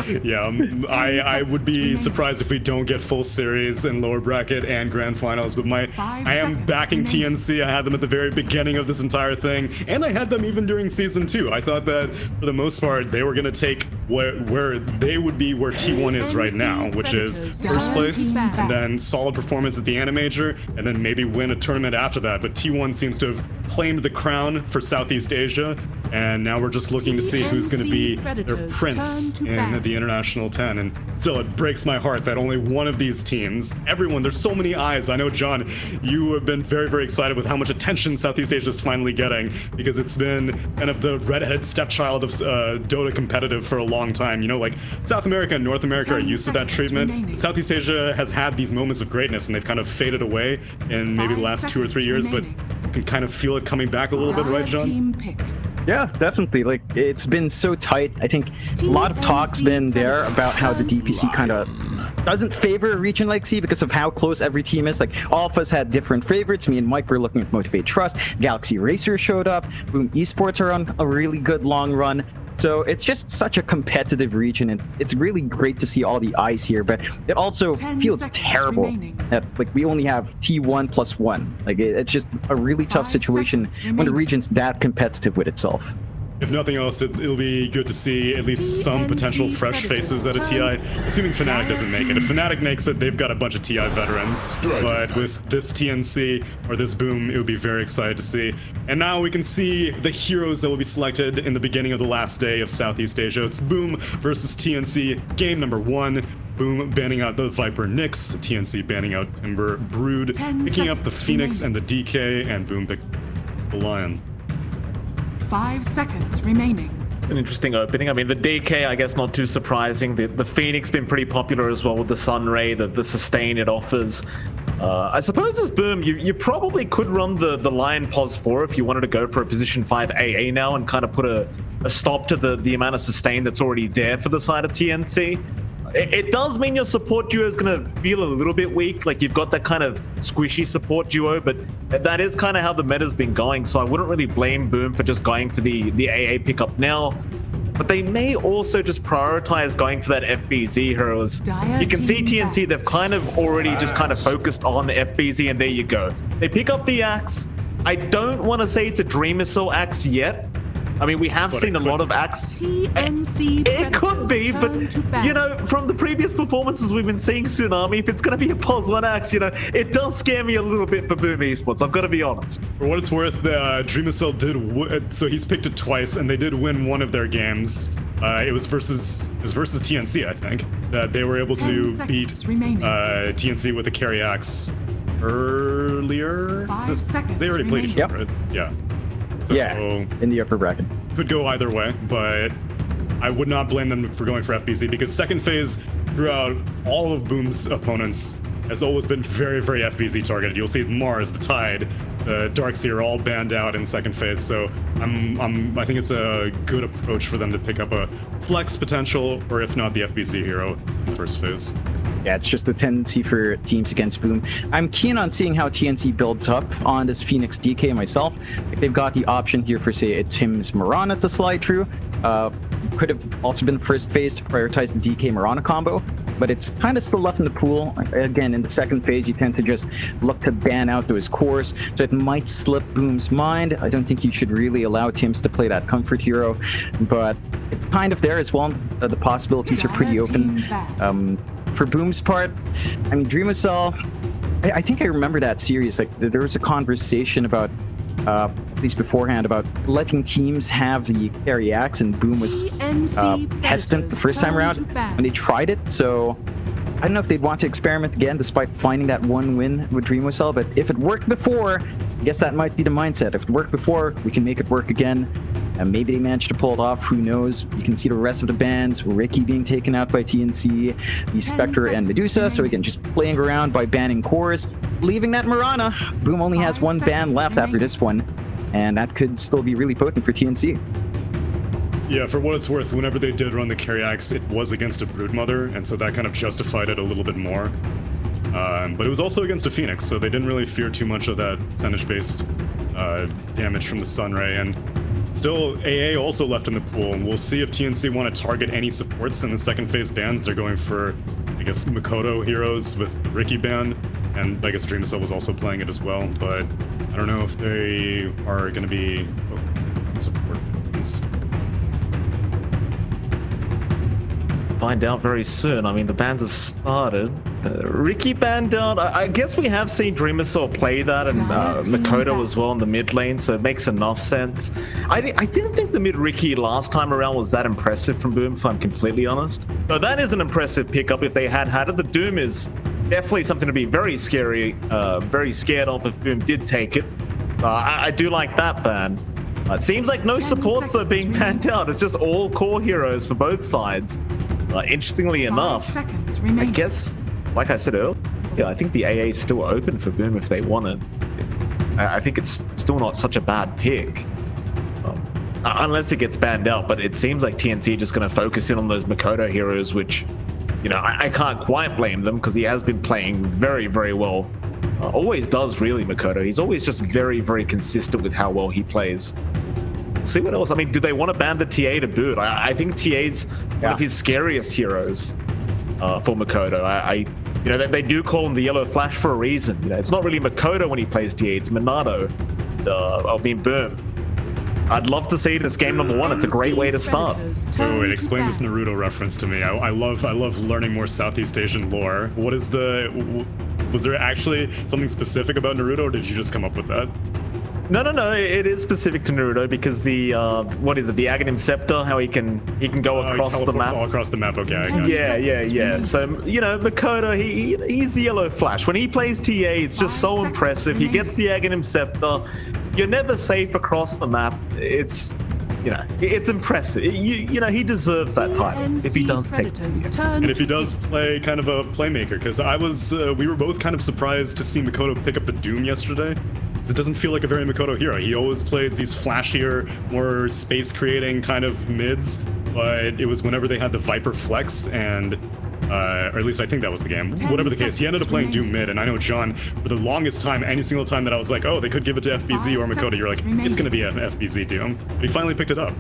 Yeah, I would be surprised if we don't get full series in lower bracket and grand finals, but I am backing TNC. I had them at the very beginning of this entire thing, and I had them even during season 2. I thought that for the most part they were going to take where they would be where T1 is right now, which is first place and then solid performance at the Animajor, and then maybe win a tournament after that. But T1 seems to have claimed the crown for Southeast Asia, and now we're just looking to see who's going to be their prince in the International 10. And still, it breaks my heart that only one of these teams, everyone, there's so many eyes. I know, John, you have been very, very excited with how much attention Southeast Asia is finally getting, because it's been kind of the redheaded stepchild of Dota competitive for a long time. You know, like South America and North America are used to that treatment. Southeast Asia has had these moments of greatness, and they've kind of faded away in maybe the last 2 or 3 years, but you can kind of feel it coming back a little bit, right, John? Yeah, definitely. Like, it's been so tight. I think a lot of talk's been there about how the DPC kind of doesn't favor a region like C because of how close every team is. Like, all of us had different favorites. Me and Mike were looking at Motivate Trust. Galaxy Racer showed up. Boom Esports are on a really good long run. So it's just such a competitive region, and it's really great to see all the eyes here, but it also feels terrible that like we only have T1 plus 1. Like, it's just a really tough situation when the region's that competitive with itself. If nothing else, it'll be good to see at least some potential fresh faces at a TI, assuming Fnatic doesn't make it. If Fnatic makes it, they've got a bunch of TI veterans, but with this TNC or this Boom, it would be very excited to see. And now we can see the heroes that will be selected in the beginning of the last day of Southeast Asia. It's Boom versus TNC, game number 1. Boom banning out the Viper Nyx, TNC banning out Timber Brood, picking up the Phoenix and the DK, and Boom picked the Lion. 5 seconds remaining. An interesting opening. I mean, the DK, I guess, not too surprising. The Phoenix been pretty popular as well with the Sunray, the sustain it offers. I suppose as Boom, you probably could run the Lion Pos 4 if you wanted to go for a position 5 AA now and kind of put a stop to the amount of sustain that's already there for the side of TNC. It does mean your support duo is going to feel a little bit weak. Like, you've got that kind of squishy support duo, but that is kind of how the meta's been going. So I wouldn't really blame Boom for just going for the AA pickup now. But they may also just prioritize going for that FBZ heroes. You can see TNC, they've kind of already just kind of focused on FBZ, and there you go. They pick up the axe. I don't want to say it's a Dream Missile axe yet. I mean, we have seen a lot of axe. TNC it could be, but, you know, from the previous performances we've been seeing Tsunami, if it's going to be a Pos 1 axe, you know, it does scare me a little bit for Boom Esports. I've got to be honest. For what it's worth, Dream Missile did, so he's picked it twice, and they did win one of their games. It was versus TNC, I think, that they were able to beat TNC with a carry axe earlier. 5 seconds they already played each other, right? Yeah. So, yeah, in the upper bracket. Could go either way, but I would not blame them for going for FBZ, because second phase throughout all of Boom's opponents has always been very, very FBZ targeted. You'll see Mars, the Tide, the Darkseer all banned out in second phase, so I think it's a good approach for them to pick up a flex potential, or if not the FBZ hero in first phase. Yeah, it's just the tendency for teams against Boom. I'm keen on seeing how TNC builds up on this Phoenix DK myself. Like, they've got the option here for, say, a Tim's Mirana to slide through. Could have also been first phase to prioritize the DK Mirana combo, but it's kind of still left in the pool. Again, in the second phase, you tend to just look to ban out those cores, so it might slip Boom's mind. I don't think you should really allow Tims to play that comfort hero, but it's kind of there as well. The possibilities are pretty open. For Boom's part, I mean, Dream Missile, I think I remember that series. Like, there was a conversation about, at least beforehand, about letting teams have the carry axe, and Boom was hesitant the first time around when they tried it. So I don't know if they'd want to experiment again despite finding that one win with Dream Missile, but if it worked before, I guess that might be the mindset. If it worked before, we can make it work again. And maybe they managed to pull it off, who knows. You can see the rest of the bans, Ricky being taken out by TNC, the Spectre and Medusa. So again, just playing around by banning cores, leaving that Mirana. Boom only has 1 ban left after this one, and that could still be really potent for TNC. Yeah, for what it's worth, whenever they did run the carry axe, it was against a Broodmother, and so that kind of justified it a little bit more. But it was also against a Phoenix, so they didn't really fear too much of that percentage-based damage from the Sunray. And Still, AA also left in the pool, and we'll see if TNC want to target any supports in the second phase bans. They're going for, I guess, Makoto heroes with the Ricky ban, and I guess Dreamcell was also playing it as well, but I don't know if they are going to be support bans. Find out very soon. I mean, the bans have started. Ricky banned out. I guess we have seen Dreamcell play that, and Makoto as well in the mid lane, so it makes enough sense. I didn't think the mid Ricky last time around was that impressive from Boom, if I'm completely honest. So that is an impressive pickup if they had it. The Doom is definitely something to be very scary, very scared of if Boom did take it. I do like that ban. It seems like no supports are being banned out. It's just all core heroes for both sides. Interestingly enough, I guess, like I said earlier, yeah, I think the AA is still open for Boom if they want it. I think it's still not such a bad pick, unless it gets banned out. But it seems like TNC are just going to focus in on those Makoto heroes, which, you know, I can't quite blame them because he has been playing very, very well. Always does, really, Makoto. He's always just very, very consistent with how well he plays. See what else? I mean, do they want to ban the TA to boot? I think TA's one of his scariest heroes for Makoto. You know, they do call him the Yellow Flash for a reason. You know, it's not really Makoto when he plays TA, it's Minato. I mean, Boom. I'd love to see it as game number 1. It's a great way to start. Oh, wait, explain this Naruto reference to me. I love learning more Southeast Asian lore. What is was there actually something specific about Naruto, or did you just come up with that? No. It is specific to Naruto because the what is it? The Aghanim Scepter, how he can go across the map. All across the map. Okay. I got it. Yeah. So you know, Makoto, he's the Yellow Flash. When he plays TA, it's just so impressive. He gets the Aghanim Scepter. You're never safe across the map. It's, you know, it's impressive. You know, he deserves that title if he does take it. And if he does play kind of a playmaker, because we were both kind of surprised to see Makoto pick up the Doom yesterday. It doesn't feel like a very Makoto hero. He always plays these flashier, more space-creating kind of mids, but it was whenever they had the Viper Flex, and or at least I think that was the game. Whatever the case, he ended up playing Doom mid, and I know, John, for the longest time, any single time that I was like, oh, they could give it to FBZ or Makoto, you're like, it's going to be an FBZ Doom. But he finally picked it up.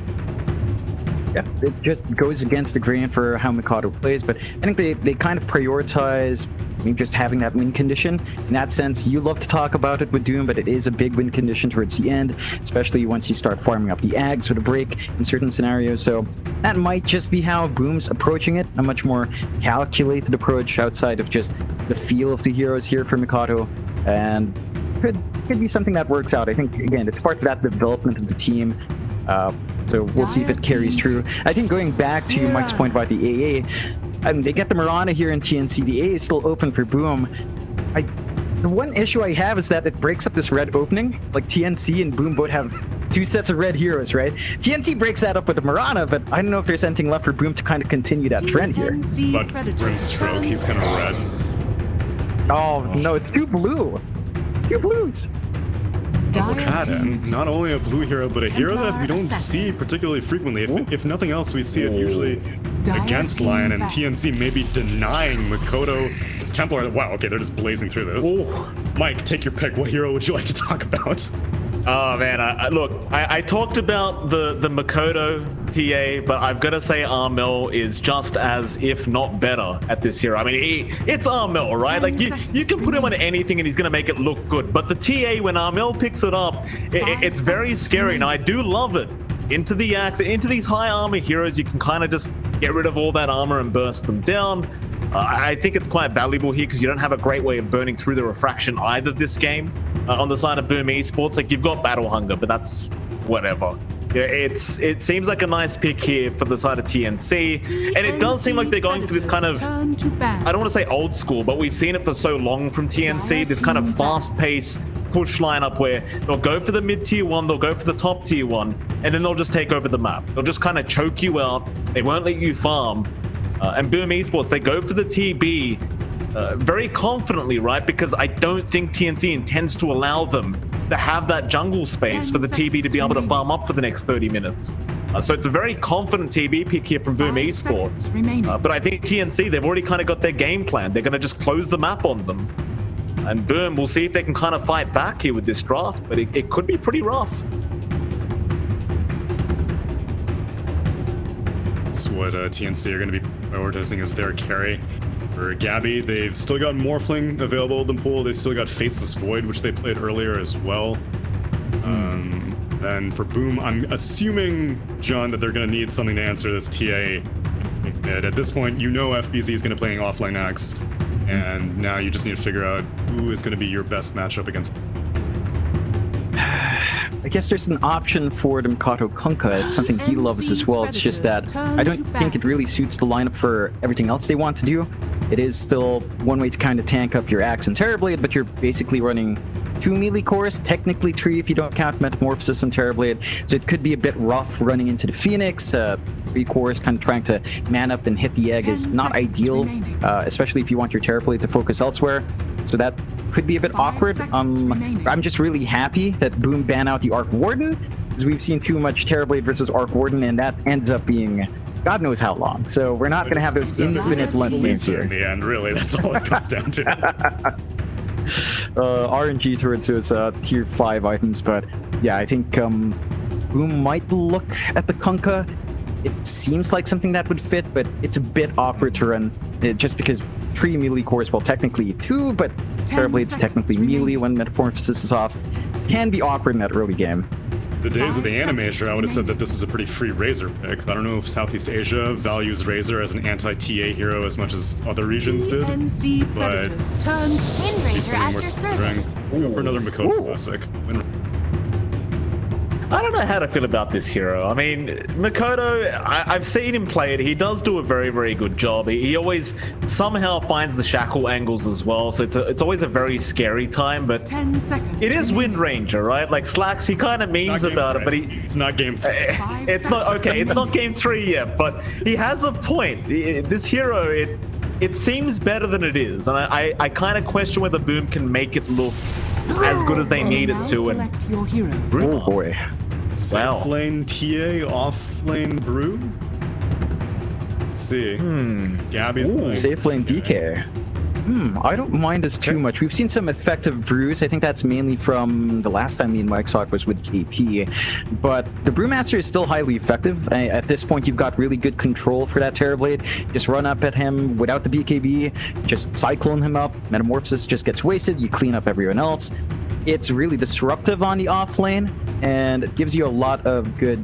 Yeah, it just goes against the grain for how Makoto plays, but I think they kind of prioritize just having that win condition. In that sense, you love to talk about it with Doom, but it is a big win condition towards the end, especially once you start farming up the Ags with a break in certain scenarios. So that might just be how Boom's approaching it, a much more calculated approach outside of just the feel of the heroes here for Makoto, and could be something that works out. I think, again, it's part of that development of the team. So we'll see if it carries true. I think going back to Mike's point about the AA, they get the Mirana here in TNC. The AA is still open for Boom. The one issue I have is that it breaks up this red opening. Like, TNC and Boom both have 2 sets of red heroes, right? TNC breaks that up with the Mirana, but I don't know if there's anything left for Boom to kind of continue that trend here. But Grimstroke, he's kind of red. Oh, no, it's 2 blue. 2 blues. And not only a blue hero, but a hero that we don't see particularly frequently. If nothing else, we see it usually against Lion, and TNC maybe denying Makoto his Templar. Wow, okay, they're just blazing through this. Ooh. Mike, take your pick. What hero would you like to talk about? Oh man, look, I talked about the Makoto TA, but I've got to say Armel is just as, if not better, at this hero. I mean, it's Armel, right? Like, you can put him on anything and he's going to make it look good. But the TA, when Armel picks it up, it's very scary. Now, I do love it. Into the axe, into these high armor heroes, you can kind of just get rid of all that armor and burst them down. I think it's quite valuable here because you don't have a great way of burning through the refraction either this game. On the side of Boom Esports, like, you've got Battle Hunger, but that's whatever. Yeah, it seems like a nice pick here for the side of TNC, and it does seem like they're going for this kind of, I don't want to say old school, but we've seen it for so long from TNC, this kind of fast-paced push lineup where they'll go for the mid-tier 1, they'll go for the top tier 1, and then they'll just take over the map. They'll just kind of choke you out, they won't let you farm. And Boom Esports, they go for the TB very confidently, right? Because I don't think TNC intends to allow them to have that jungle space for the TB to be able to farm up for the next 30 minutes. So it's a very confident TB pick here from Boom Esports. But I think TNC, they've already kind of got their game plan. They're going to just close the map on them. And Boom, we'll see if they can kind of fight back here with this draft, but it could be pretty rough. what TNC are going to be prioritizing as their carry. For Gabby, they've still got Morphling available in the pool. They've still got Faceless Void, which they played earlier as well. Then for Boom, I'm assuming, John, that they're going to need something to answer this TA. At this point, you know FBZ is going to play offline Axe, and now you just need to figure out who is going to be your best matchup against. I guess there's an option for the Mikado Kunkka. It's something he loves as well. It's just that I don't think it really suits the lineup for everything else they want to do. It is still one way to kind of tank up your Axe and Terrorblade, but you're basically running 2 melee cores, technically 3 if you don't count Metamorphosis and Terrorblade. So it could be a bit rough running into the Phoenix. 3 cores kind of trying to man up and hit the egg is not ideal, especially if you want your Terrorblade to focus elsewhere. So that could be a bit awkward. I'm just really happy that Boom banned out the Arc Warden, because we've seen too much Terrorblade versus Arc Warden, and that ends up being God knows how long. So we're not going to have those infinite length games here. In the end, really, that's all it comes down to. RNG turret, so it's tier 5 items, but yeah, I think Boom might look at the Kunkka. It seems like something that would fit, but it's a bit awkward to run just because 3 melee cores, well, technically 2, but Terrorblade's technically melee when Metamorphosis is off. Can be awkward in that early game. The days of the animator, I would have said that this is a pretty free Razor pick. I don't know if Southeast Asia values Razor as an anti-TA hero as much as other regions did, TNC but Predators turn. Windranger at your service. Go for another Makoto classic. I don't know how to feel about this hero. I mean, Makoto, I've seen him play it. He does do a very, very good job. He always somehow finds the shackle angles as well, so it's always a very scary time, but 10 seconds. it is Windranger, right? Like Slacks, he kind of memes about it, but it's not game 3. it's not, okay, it's not game 3 yet, but he has a point. This hero, it seems better than it is, and I kind of question whether Boom can make it look as good as they need it to. And Select your heroes. Oh boy. Safe lane TA, off lane Brew? Let's see. Gabby's playing. Safe lane DK. I don't mind this too much. We've seen some effective brews. I think that's mainly from the last time me and Mike saw it was with KP. But the Brewmaster is still highly effective. At this point, you've got really good control for that Terrorblade. Just run up at him without the BKB. Just Cyclone him up. Metamorphosis just gets wasted. You clean up everyone else. It's really disruptive on the off lane, and it gives you a lot of good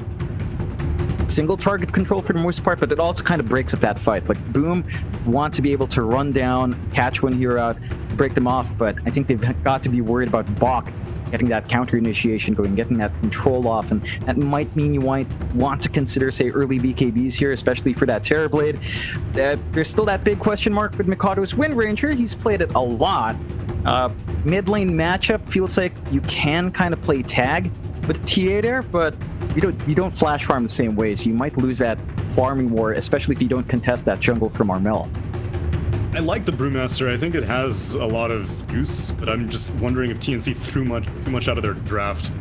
single target control for the most part, but it also kind of breaks up that fight. Like Boom want to be able to run down, catch one hero out, break them off, but I think they've got to be worried about Bach getting that counter initiation going, getting that control off, and that might mean you might want to consider, say, early BKBs here, especially for that Terrorblade. There's still that big question mark with Mikado's Windranger. He's played it a lot. Mid lane matchup feels like you can kind of play tag with TA there, but you don't flash farm the same way, so you might lose that farming war, especially if you don't contest that jungle from Armel. I like the Brewmaster. I think it has a lot of use, but I'm just wondering if TNC threw too much out of their draft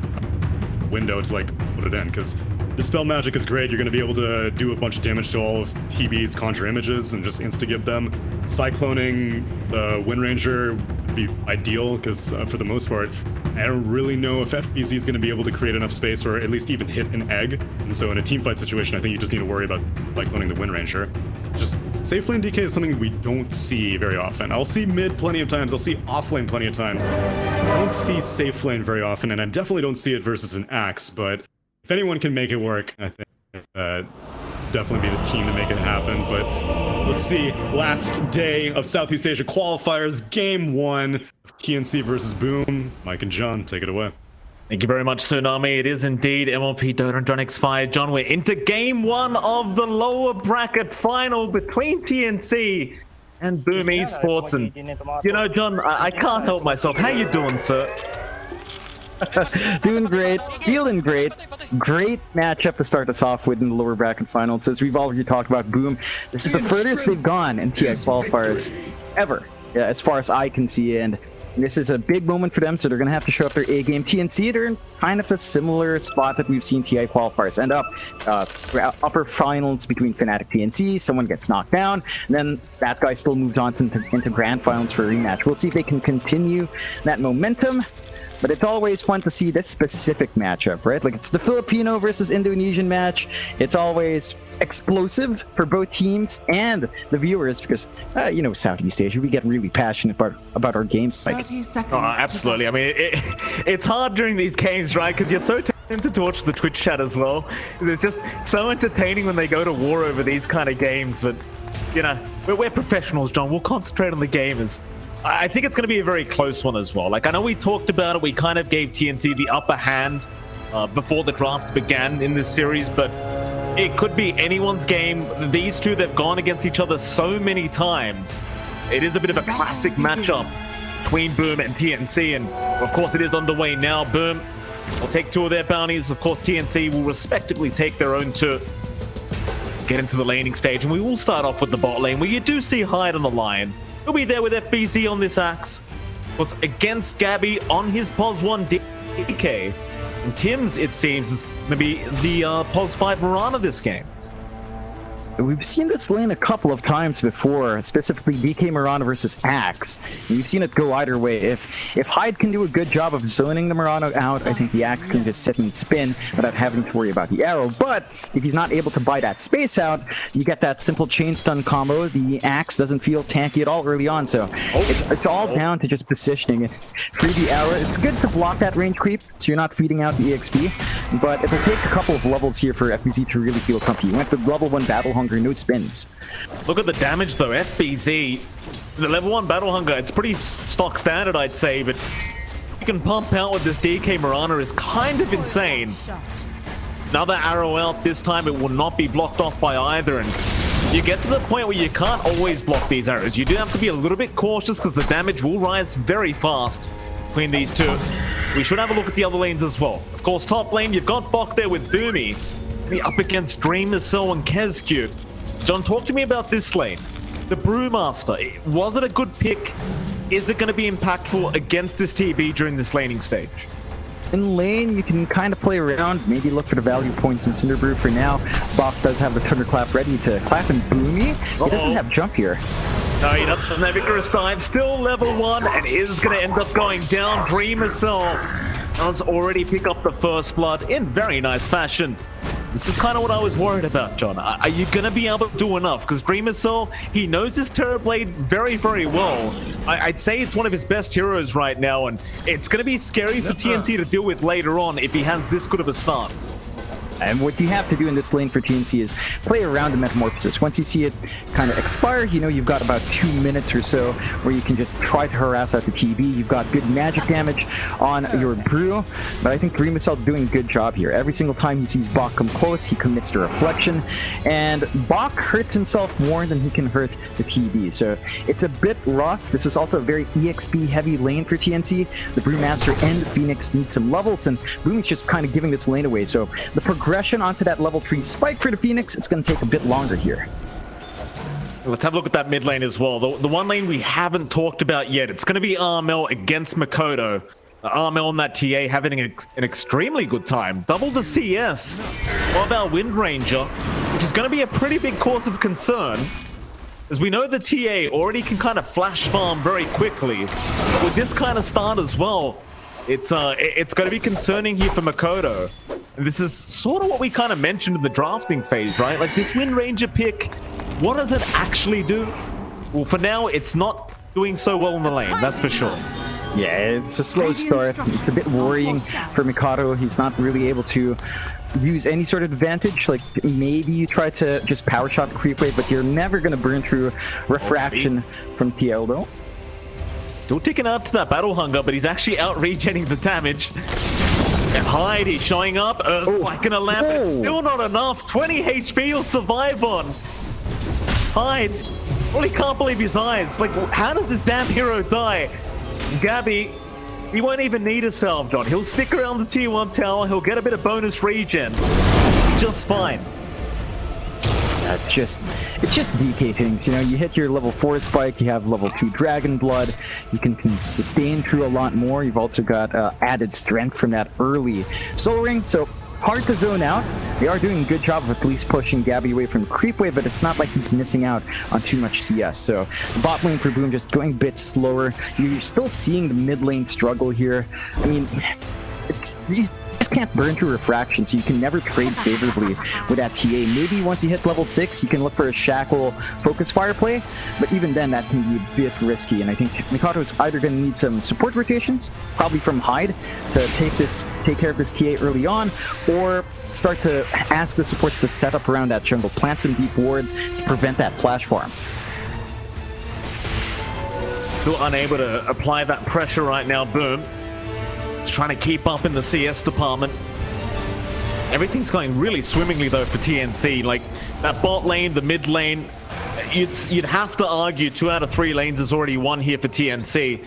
window to like put it in, because Dispel Magic is great. You're going to be able to do a bunch of damage to all of PB's conjure images and just insta-give them. Cycloning the Windranger would be ideal, because for the most part, I don't really know if FBZ is going to be able to create enough space or at least even hit an egg. And so in a teamfight situation, I think you just need to worry about Cycloning the Windranger. Just safe lane DK is something we don't see very often. I'll see mid plenty of times. I'll see off lane plenty of times. I don't see safe lane very often, and I definitely don't see it versus an Axe, but if anyone can make it work, I think definitely be the team to make it happen. But let's see. Last day of Southeast Asia qualifiers, game 1 of TNC versus Boom. Mike and John, take it away. Thank you very much, Tsunami. It is indeed MLP Dota and John X5. John, we're into game 1 of the lower bracket final between TNC and Boom Esports. And, you know, John, I can't help myself. How you doing, sir? Doing great, feeling great. Great matchup to start us off with in the lower bracket finals. As we've already talked about, Boom, this is the furthest they've gone in TI qualifiers ever, as far as I can see, and this is a big moment for them, so they're going to have to show up their A game. TNC, they're in kind of a similar spot that we've seen TI qualifiers end up. Upper finals between Fnatic TNC, someone gets knocked down, and then that guy still moves on into grand finals for a rematch. We'll see if they can continue that momentum. But it's always fun to see this specific matchup, right? Like, it's the Filipino versus Indonesian match. It's always explosive for both teams and the viewers because, you know, Southeast Asia, we get really passionate about our games. Like, 30 seconds. Oh, absolutely. I mean, it's hard during these games, right? Because you're so tempted to watch the Twitch chat as well. It's just so entertaining when they go to war over these kind of games. But, you know, we're professionals, John. We'll concentrate on the game. I think it's going to be a very close one as well. Like, I know we talked about it. We kind of gave TNC the upper hand before the draft began in this series, but it could be anyone's game. These two, they've gone against each other so many times. It is a bit of a classic matchup between Boom and TNC, and of course it is underway now. Boom will take 2 of their bounties. Of course, TNC will respectively take their own 2. Get into the laning stage, and we will start off with the bot lane, where you do see Hyde on the line. He'll be there with FBZ on this axe. Was against Gabby on his POS 1 DK. And Tim's, it seems, is going to be the POS 5 Mirana this game. We've seen this lane a couple of times before, specifically DK Mirana versus Axe. And you've seen it go either way. If Hyde can do a good job of zoning the Mirana out, I think the Axe can just sit and spin without having to worry about the arrow. But if he's not able to buy that space out, you get that simple chain stun combo. The Axe doesn't feel tanky at all early on, so it's all down to just positioning it. Free the arrow. It's good to block that range creep, so you're not feeding out the EXP. But it'll take a couple of levels here for FBZ to really feel comfy. You went for level 1 Battle Hunger, no spins. Look at the damage though. FBZ, the level 1 Battle Hunger, it's pretty stock standard, I'd say, but you can pump out with this DK Mirana is kind of insane. Another arrow out. This time it will not be blocked off by either, and you get to the point where you can't always block these arrows. You do have to be a little bit cautious because the damage will rise very fast between these two. We should have a look at the other lanes as well. Of course, top lane, you've got Bok there with Boomy. Up against Dreamer, Cell, and Kezcube. John, talk to me about this lane. The Brewmaster, was it a good pick? Is it going to be impactful against this TB during this laning stage? In lane, you can kind of play around, maybe look for the value points in Cinderbrew for now. Bok does have the Thunderclap ready to clap and Boomy. He doesn't have jump here. No, he doesn't have Icarus Dive. Still level 1 and is going to end up going down. Dreamer Cell does already pick up the first blood in very nice fashion. This is kind of what I was worried about, John. Are you going to be able to do enough? Because Dreamer Cell, he knows his Terrorblade very, very well. I'd say it's one of his best heroes right now, and it's going to be scary for TNC to deal with later on if he has this good of a start. And what you have to do in this lane for TNC is play around the Metamorphosis. Once you see it kind of expire, you know you've got about 2 minutes or so where you can just try to harass out the TB. You've got good magic damage on your Brew, but I think Dreamercel's doing a good job here. Every single time he sees Bok come close, he commits to Reflection, and Bok hurts himself more than he can hurt the TB. So it's a bit rough. This is also a very EXP heavy lane for TNC. The Brewmaster and the Phoenix need some levels, and Boomy's just kind of giving this lane away. So the progression onto that level 3 spike for the Phoenix, it's going to take a bit longer here. Let's have a look at that mid lane as well. The one lane we haven't talked about yet. It's going to be Armel against Makoto. Armel and that TA having an extremely good time. Double the CS of our Wind Ranger, which is going to be a pretty big cause of concern, as we know the TA already can kind of flash farm very quickly. But with this kind of start as well, it's going to be concerning here for Makoto. And this is sort of what we kind of mentioned in the drafting phase, right? Like, this Wind Ranger pick, what does it actually do? Well, for now, it's not doing so well in the lane, that's for sure. Yeah, it's a slow start. It's a bit worrying for Mikado. He's not really able to use any sort of advantage. Like, maybe you try to just power shot the creep wave, but you're never going to burn through Refraction from TL, though. Still ticking out to that Battle Hunger, but he's actually out regenning the damage. And Hyde, he's showing up, like in a lamp, but it's still not enough. 20 HP he'll survive on. Hyde, well, he can't believe his eyes. Like, how does this damn hero die? Gabby, he won't even need a salve, John. He'll stick around the T1 tower, he'll get a bit of bonus regen. Just fine. it's just DK things. You know, you hit your level 4 spike, you have level 2 Dragon Blood, you can sustain through a lot more. You've also got added strength from that early Soul Ring, so hard to zone out. They are doing a good job of at least pushing Gabby away from the creep wave, but it's not like he's missing out on too much CS. So the bot lane for Boom just going a bit slower. You're still seeing the mid lane struggle here. I mean, you just can't burn through refraction, so you can never trade favorably with that TA. Maybe once you hit level 6, you can look for a Shackle focus fire play, but even then that can be a bit risky, and I think Mikado's either going to need some support rotations, probably from Hyde, to take care of this TA early on, or start to ask the supports to set up around that jungle, plant some deep wards to prevent that flash farm. Still unable to apply that pressure right now, Boom. Just trying to keep up in the CS department. Everything's going really swimmingly though for TNC. Like that bot lane, the mid lane, you'd have to argue 2 out of 3 lanes is already won here for TNC.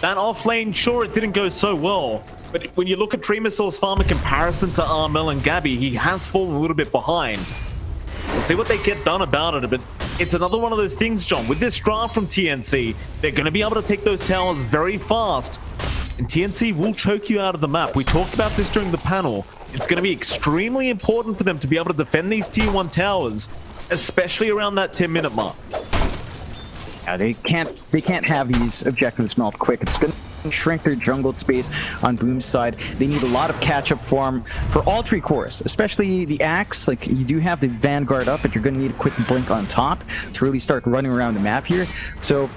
That off lane, sure, it didn't go so well, but when you look at Tremosaur's farm in comparison to Armel and Gabby, he has fallen a little bit behind. We'll see what they get done about it, but it's another one of those things, John. With this draft from TNC, they're going to be able to take those towers very fast. And TNC will choke you out of the map. We talked about this during the panel. It's going to be extremely important for them to be able to defend these tier 1 towers, especially around that 10-minute mark. Yeah, they can't have these objectives melt quick. It's going to shrink their jungle space on Boom's side. They need a lot of catch-up farm for all 3 cores, especially the Axe. Like, you do have the Vanguard up, but you're going to need a quick blink on top to really start running around the map here. So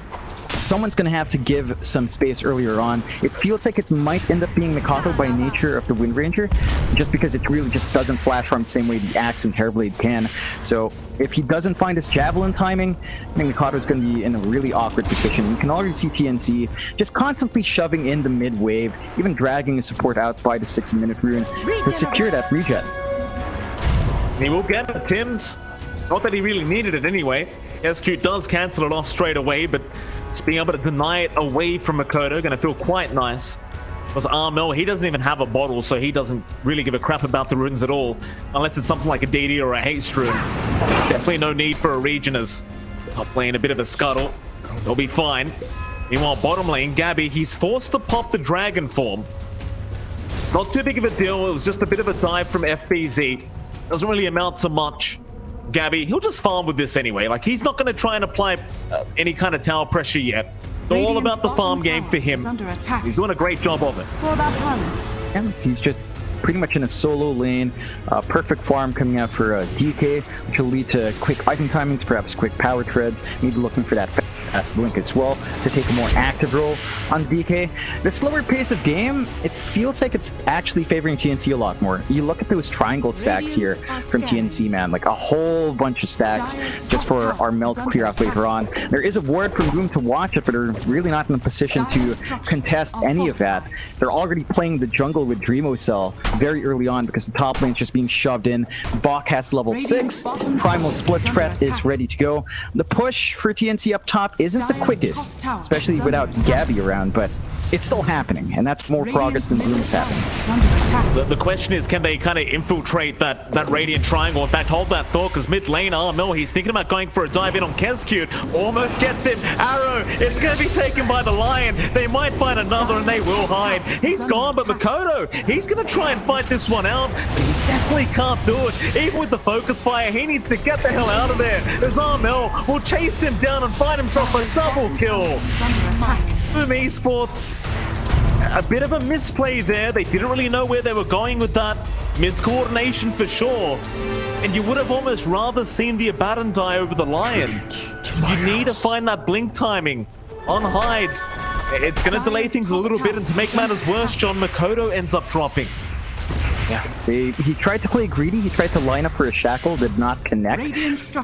someone's going to have to give some space earlier on. It feels like it might end up being Mikado by nature of the Wind Ranger, just because it really just doesn't flash farm the same way the Axe and Terrorblade can. So if he doesn't find his Javelin timing, I think Mikado's going to be in a really awkward position. You can already see TNC just constantly shoving in the mid wave, even dragging a support out by the 6-minute rune to secure that regen. He will get it, Tim's. Not that he really needed it anyway. SQ does cancel it off straight away, but just being able to deny it away from Mikado, going to feel quite nice. Because Armel, he doesn't even have a bottle, so he doesn't really give a crap about the runes at all. Unless it's something like a DD or a haste rune. Definitely no need for a regen as top lane, a bit of a scuttle. They'll be fine. Meanwhile, bottom lane, Gabby, he's forced to pop the dragon form. It's not too big of a deal. It was just a bit of a dive from FBZ. Doesn't really amount to much. Gabby, he'll just farm with this anyway. Like, he's not going to try and apply any kind of tower pressure yet. It's all about the farm game for him. He's doing a great job of it. And he's just pretty much in a solo lane. Perfect farm coming out for DK, which will lead to quick item timings, perhaps quick power treads. Maybe looking for that fast blink as well to take a more active role on DK. The slower pace of game, it feels like it's actually favoring TNC a lot more. You look at those triangle stacks here from TNC, man, like a whole bunch of stacks just for our melt to clear out later on. There is a ward from Boom to watch it, but they're really not in a position to contest any of that. They're already playing the jungle with Dreamo Cell very early on because the top lane's just being shoved in. Bok has level 6. Primal Split Threat is ready to go. The push for TNC up top isn't the quickest, especially without Gabby around, but it's still happening, and that's more progress than Boom is happening. The question is, can they kind of infiltrate that Radiant Triangle? In fact, hold that thought, because mid lane, Armel, he's thinking about going for a dive in on Kescute. Almost gets him. Arrow, it's going to be taken by the Lion. They might find another, and they will hide. He's gone, but Mikado, he's going to try and fight this one out. But he definitely can't do it. Even with the focus fire, he needs to get the hell out of there. As Armel will chase him down and find himself a double kill. Boom Esports, a bit of a misplay there. They didn't really know where they were going with that. Miscoordination for sure. And you would have almost rather seen the Abaddon die over the Lion. You need to find that blink timing on Hyde. It's going to delay things a little bit, and to make matters worse, John, Mikado ends up dropping. Yeah, he tried to play greedy. He tried to line up for a shackle, did not connect.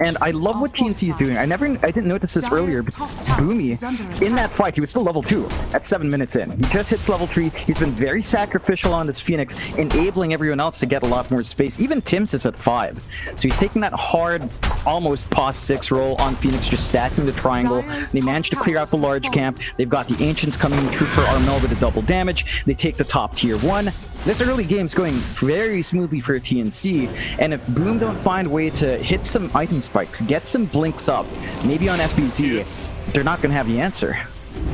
And I love what TNC is doing. I didn't notice this earlier, but Boomy, in that fight, he was still level 2 at 7 minutes in. He just hits level 3. He's been very sacrificial on this Phoenix, enabling everyone else to get a lot more space. Even Tim's is at 5. So he's taking that hard, almost pos 6 roll on Phoenix, just stacking the triangle. They managed to clear out the large camp. They've got the Ancients coming through for Armel with a double damage. They take the top tier 1. This early game's going very smoothly for TNC, and if Boom don't find a way to hit some item spikes, get some blinks up, maybe on FBZ, they're not going to have the answer.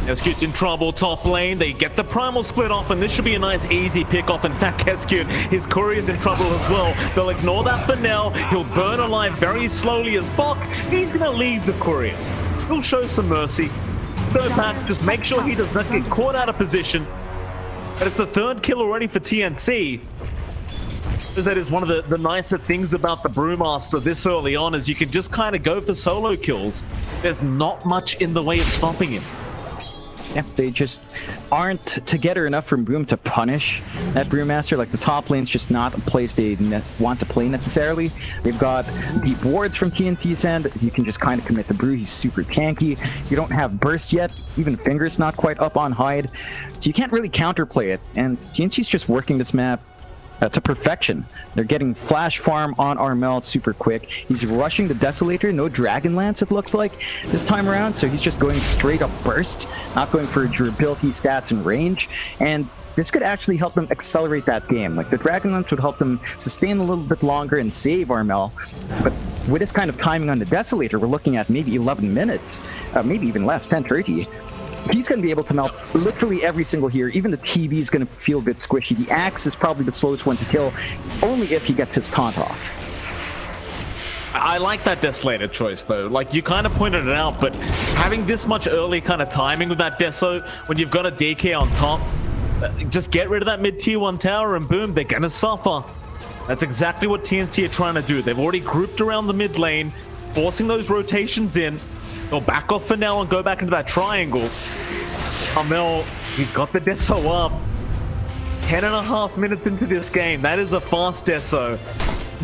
Kescute's in trouble top lane. They get the primal split off, and this should be a nice easy pick off. In fact, Kescute, his courier's in trouble as well. They'll ignore that for now. He'll burn alive very slowly as Bok. He's gonna leave the courier. He'll show some mercy. Third pack, just make sure he does not get caught out of position. But it's the third kill already for TNC. That is one of the nicer things about the Brewmaster this early on, is you can just kind of go for solo kills. There's not much in the way of stopping him. Yeah, they just aren't together enough from Boom to punish that Brewmaster. Like, the top lane's just not a place they want to play necessarily. They've got deep wards from TNC's end. You can just kind of commit the Brew. He's super tanky. You don't have burst yet. Even Finger's not quite up on hide. So you can't really counterplay it. And TNC's just working this map to perfection. They're getting flash farm on Armel super quick. He's rushing the Desolator, no Dragonlance it looks like this time around, so he's just going straight up burst, not going for durability, stats, and range, and this could actually help them accelerate that game. Like, the Dragonlance would help them sustain a little bit longer and save Armel, but with this kind of timing on the Desolator, we're looking at maybe 11 minutes, maybe even less, 10:30. He's going to be able to melt literally every single here. Even the TB is going to feel a bit squishy. The Axe is probably the slowest one to kill, only if he gets his taunt off. I like that Desolator choice, though. Like, you kind of pointed it out, but having this much early kind of timing with that Deso, when you've got a DK on top, just get rid of that mid-tier 1 tower and boom, they're going to suffer. That's exactly what TNC are trying to do. They've already grouped around the mid lane, forcing those rotations in. They'll back off for now and go back into that triangle. Armel, he's got the Deso up. 10.5 minutes into this game. That is a fast Deso.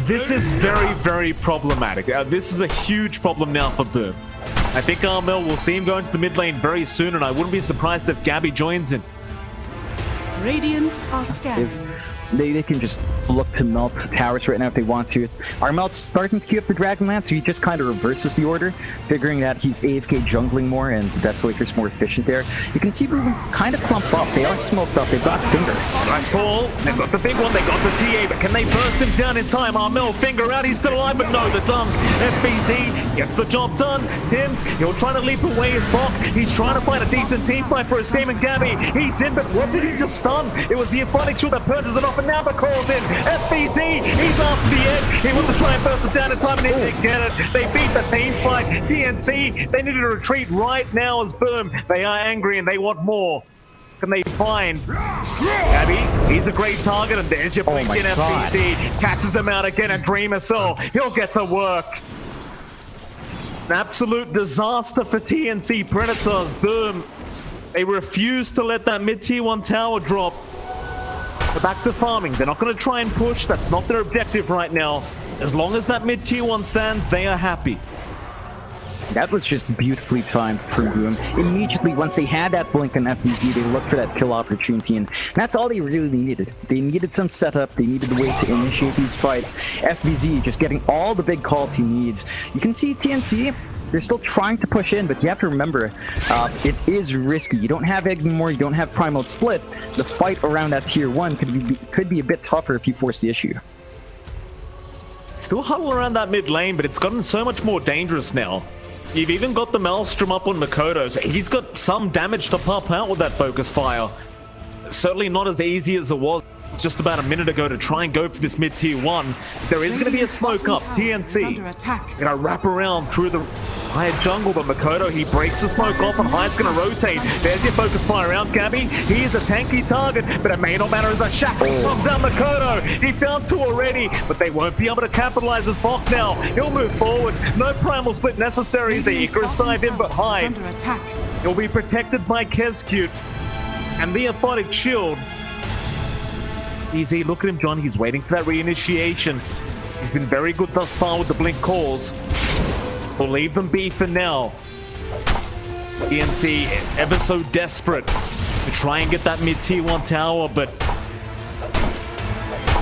This is very, very problematic. This is a huge problem now for Boom. I think Armel will see him go into the mid lane very soon, and I wouldn't be surprised if Gabby joins him. Radiant are scanning. They can just look to melt towers right now if they want to. Armel's starting to queue up the Dragonlance, so he just kind of reverses the order, figuring that he's AFK jungling more and the Desolator's more efficient there. You can see Ruben kind of clump up. They are smoked up. They've got Finger. Nice call. They've got the big one. They got the TA, but can they burst him down in time? Armel, Finger out. He's still alive, but no, the dunk. FBZ gets the job done. Tim's, he'll try to leap away his Bok. He's trying to find a decent team fight for his team, and Gabby, he's in, but what did he just stun? It was the Aphotic Shield that purges it off, and now the call's in. FBZ, he's after the edge. He wants to try and burst it down in time, and he didn't get it. They beat the team fight. TNC, they need to retreat right now as Boom. They are angry and they want more. Can they find Gabby? He's a great target, and there's your blink in FBZ. Catches him out again, and Dreamer Cell, he'll get to work. An absolute disaster for TNC Predators. Boom. They refuse to let that mid-tier 1 tower drop. They're back to farming. They're not going to try and push. That's not their objective right now. As long as that mid-tier 1 stands, they are happy. That was just beautifully timed for Boom. Immediately, once they had that blink on FBZ, they looked for that kill opportunity, and that's all they really needed. They needed some setup. They needed a way to initiate these fights. FBZ just getting all the big calls he needs. You can see TNC, they're still trying to push in, but you have to remember, it is risky. You don't have Egg anymore, you don't have Primal Split. The fight around that tier 1 could be a bit tougher if you force the issue. Still huddle around that mid lane, but it's gotten so much more dangerous now. You've even got the Maelstrom up on Makoto, so he's got some damage to pop out with that focus fire. Certainly not as easy as it was just about a minute ago to try and go for this mid-tier 1. There is going to be a smoke up. TNC gonna wrap around through the higher jungle, but Makoto, he breaks the smoke off, and Hyde's gonna rotate. There's your focus fire around Gabby. He is a tanky target, but it may not matter as a shackle comes out. Makoto, he found 2 already, but they won't be able to capitalize as Bok now. He'll move forward. No primal split necessary as the Icarus dive in, but Hyde, he'll be protected by Kescute and the Aphotic Shield. Easy, look at him, John. He's waiting for that reinitiation. He's been very good thus far with the blink calls. We'll leave them be for now. TNC ever so desperate to try and get that mid-tier 1 tower, but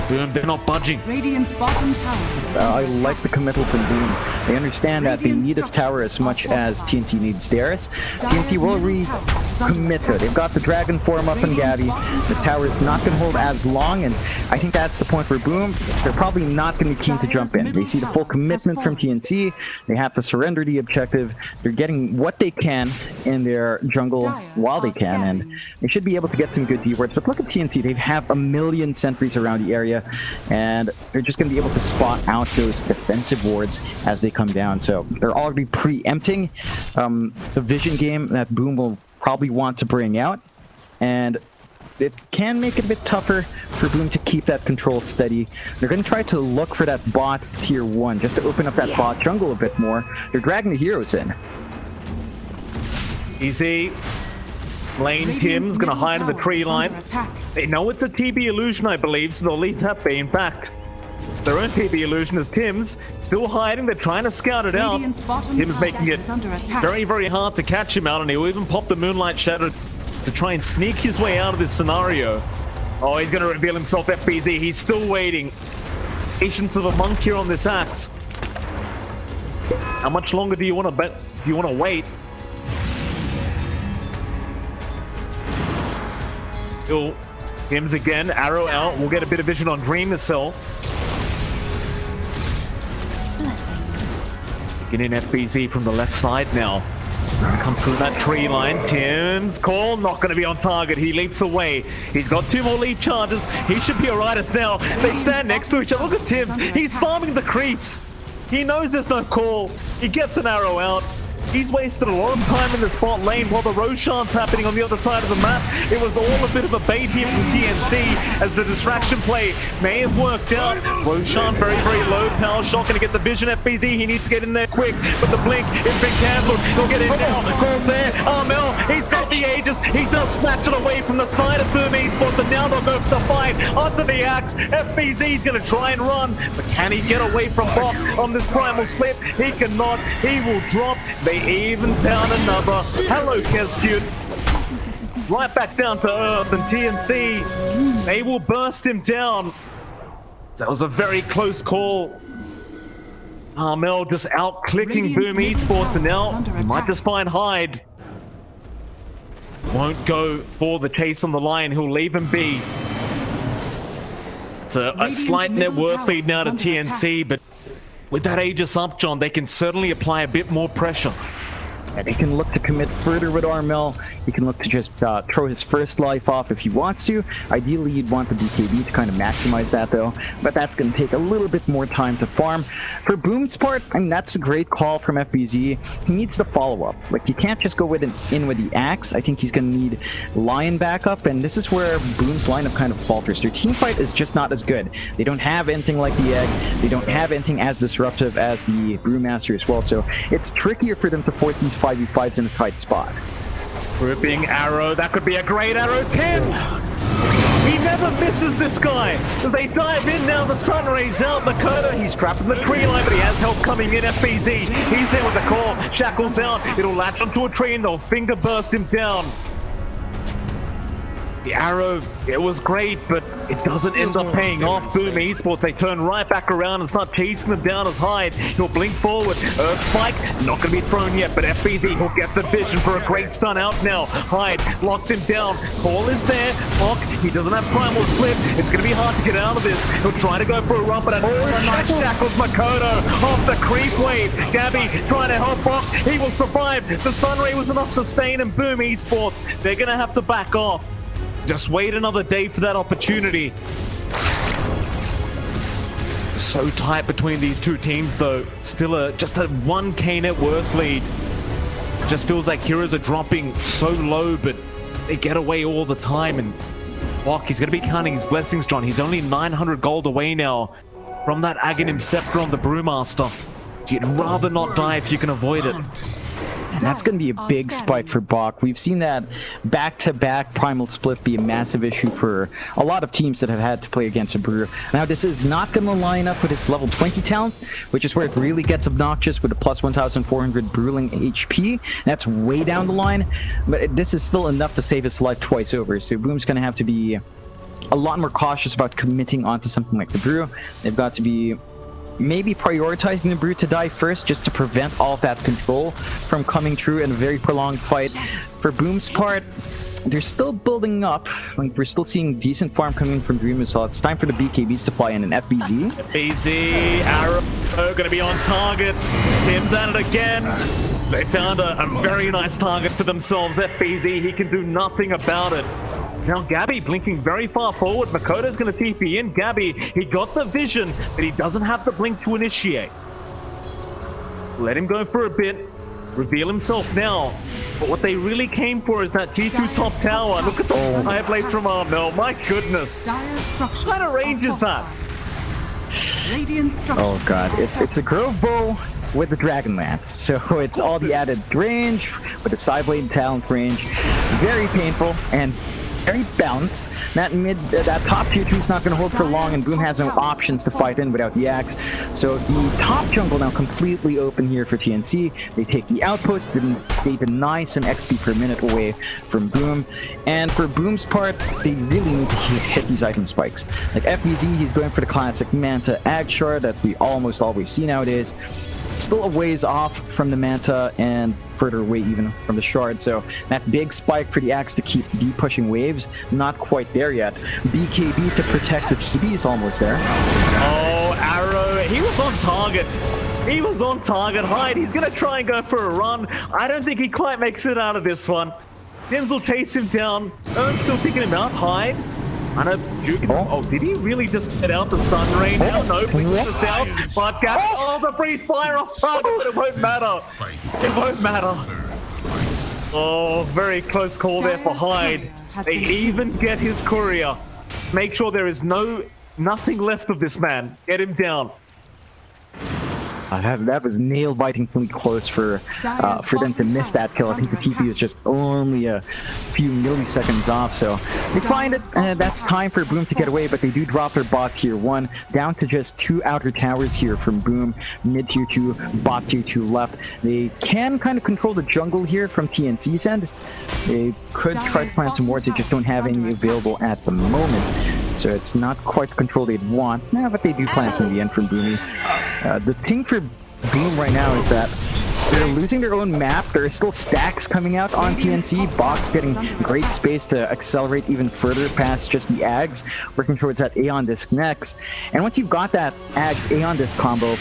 Boom, they're not budging. Radiant's bottom tower. I like the committal from Boom. They understand that they need this tower as much as TNC needs theirs. TNC will recommit though. They've got the Dragon form up in Gabby. This tower is not going to hold as long, and I think that's the point where Boom, they're probably not going to be keen to jump in. They see the full commitment from TNC. They have to surrender the objective. They're getting what they can in their jungle while they can, and they should be able to get some good D-wards. But look at TNC. They have 1 million sentries around the area, and they're just going to be able to spot out those defensive wards as they come down. So they're already preempting the vision game that Boom will probably want to bring out, and it can make it a bit tougher for Boom to keep that control steady. They're going to try to look for that bot tier 1 just to open up that bot jungle a bit more. They're dragging the heroes in. Easy. Lane Tim's going to hide in the tree line. They know it's a TB illusion, I believe, so they'll leave that be. In fact, their own TB illusion is Tim's. Still hiding, they're trying to scout it out. Tim's making it very, very hard to catch him out, and he'll even pop the Moonlight Shadow to try and sneak his way out of this scenario. Oh, he's going to reveal himself, FBZ. He's still waiting. Patience of a monk here on this axe. How much longer do you want to bet? Do you want to wait? Still, Tim's again. Arrow out. We'll get a bit of vision on Dream Missile. Getting FBZ from the left side now. Come through that tree line. Tim's call, not going to be on target. He leaps away. He's got 2 more leap charges. He should be alright as now. They stand next to each other. Look at Tim's. He's farming the creeps. He knows there's no call. He gets an arrow out. He's wasted a lot of time in the spot lane while the Roshan's happening on the other side of the map. It was all a bit of a bait here from TNC as the distraction play may have worked out. Roshan very, very low. Power shot going to get the vision. FBZ, he needs to get in there quick, but the blink has been cancelled. He'll get in now. Called there. Armel, he's got the Aegis. He does snatch it away from the side of Boom Esports, and now they'll go for the fight under the axe. FBZ's going to try and run, but can he get away from Bok on this primal split? He cannot. He will drop. They even found another. Hello, Kescute. Right back down to earth, and TNC, they will burst him down. That was a very close call. Armel just out-clicking Boom Esports, and now he might just find Hyde. Won't go for the chase on the line. He'll leave him be. It's a slight net worth lead now to TNC, but with that Aegis up, John, they can certainly apply a bit more pressure. And he can look to commit further with Armel. He can look to just throw his first life off if he wants to. Ideally, you'd want the BKB to kind of maximize that, though. But that's going to take a little bit more time to farm. For Boom's part, I mean, that's a great call from FBZ. He needs the follow-up. Like, you can't just go in with the axe. I think he's going to need Lion backup, and this is where Boom's lineup kind of falters. Their team fight is just not as good. They don't have anything like the Egg. They don't have anything as disruptive as the Brewmaster as well, so it's trickier for them to force these 5v5s in a tight spot. Ripping arrow, that could be a great arrow. Tim's! He never misses this guy. As they dive in now, the sun rays out. Dakota, he's trapped in the tree line, but he has help coming in. FBZ, he's there with the call. Shackles out, it'll latch onto a tree and they'll finger burst him down. The arrow, it was great, but it doesn't end up paying off. Boom Esports, they turn right back around and start chasing them down as Hyde. He'll blink forward. Earth Spike, not going to be thrown yet, but FBZ, he'll get the vision for a great stun out now. Hyde locks him down. Call is there. Bok, he doesn't have primal split. It's going to be hard to get out of this. He'll try to go for a run, but a nice shackles Makoto off the creep wave. Gabby trying to help Bok. He will survive. The Sunray was enough sustain, and Boom Esports, they're going to have to back off. Just wait another day for that opportunity. So tight between these two teams, though. Still just a 1k net worth lead. Just feels like heroes are dropping so low, but they get away all the time. And Bok, he's going to be counting his blessings, John. He's only 900 gold away now from that Aghanim Scepter on the Brewmaster. You'd rather not die if you can avoid it. And that's going to be a big spike for Bok. We've seen that back-to-back primal split be a massive issue for a lot of teams that have had to play against a Brew. Now, this is not going to line up with his level 20 talent, which is where it really gets obnoxious with a plus 1,400 Brewling HP. That's way down the line, but this is still enough to save his life twice over. So Boom's going to have to be a lot more cautious about committing onto something like the Brew. They've got to be maybe prioritizing the Brute to die first just to prevent all of that control from coming true in a very prolonged fight. For Boom's part, they're still building up. Like, we're still seeing decent farm coming from Dream as well. It's time for the BKBs to fly in and FBZ. FBZ, Arrow gonna be on target. Tim's at it again. They found a very nice target for themselves. FBZ, he can do nothing about it. Now Gabby blinking very far forward. Makoto's gonna TP in. Gabby, he got the vision, but he doesn't have the blink to initiate. Let him go for a bit. Reveal himself now. But what they really came for is that G2 top tower. Look at the side blade from Armel. My goodness. What kind of range is that? Oh god, it's a Grove Bow with the Dragon Lance. So it's all the added range with the side blade talent range. Very painful and very balanced. That top tier 2 is not going to hold for long, and Boom has no options to fight in without the axe. So the top jungle now completely open here for TNC. They take the outpost, they deny some XP per minute away from Boom. And for Boom's part, they really need to hit these item spikes. Like FBZ, he's going for the classic Manta Ag Shard that we almost always see nowadays. Still a ways off from the Manta and further away even from the Shard, so that big spike for the axe to keep pushing waves, not quite there yet. BKB to protect the TB is almost there. Oh, Arrow, he was on target. He was on target. Hyde, he's going to try and go for a run. I don't think he quite makes it out of this one. Dims will chase him down. Ern's still picking him out. Hyde. I know Duke. Oh, did he really just get out the sun ray now? No, please this out. But Gabby, the breathe fire off target, but it won't matter. It won't matter. Oh, very close call there for Hyde. They even get his courier. Make sure there is nothing left of this man. Get him down. That was nail-bitingly close for them to miss that kill. I think the TP was just only a few milliseconds off, so they find it, and that's time for Boom to get away, but they do drop their bot tier 1, down to just 2 outer towers here from Boom, mid tier 2, bot tier 2 left. They can kind of control the jungle here from TNC's end. They could try to plant some wards, they just don't have any available at the moment. So it's not quite the control they'd want, but they do plant in the end from Boomy. The thing for Boom right now is that they're losing their own map. There are still stacks coming out on TNC. Box getting great space to accelerate even further past just the Ags, working towards that Aeon Disc next. And once you've got that Ags Aeon Disc combo,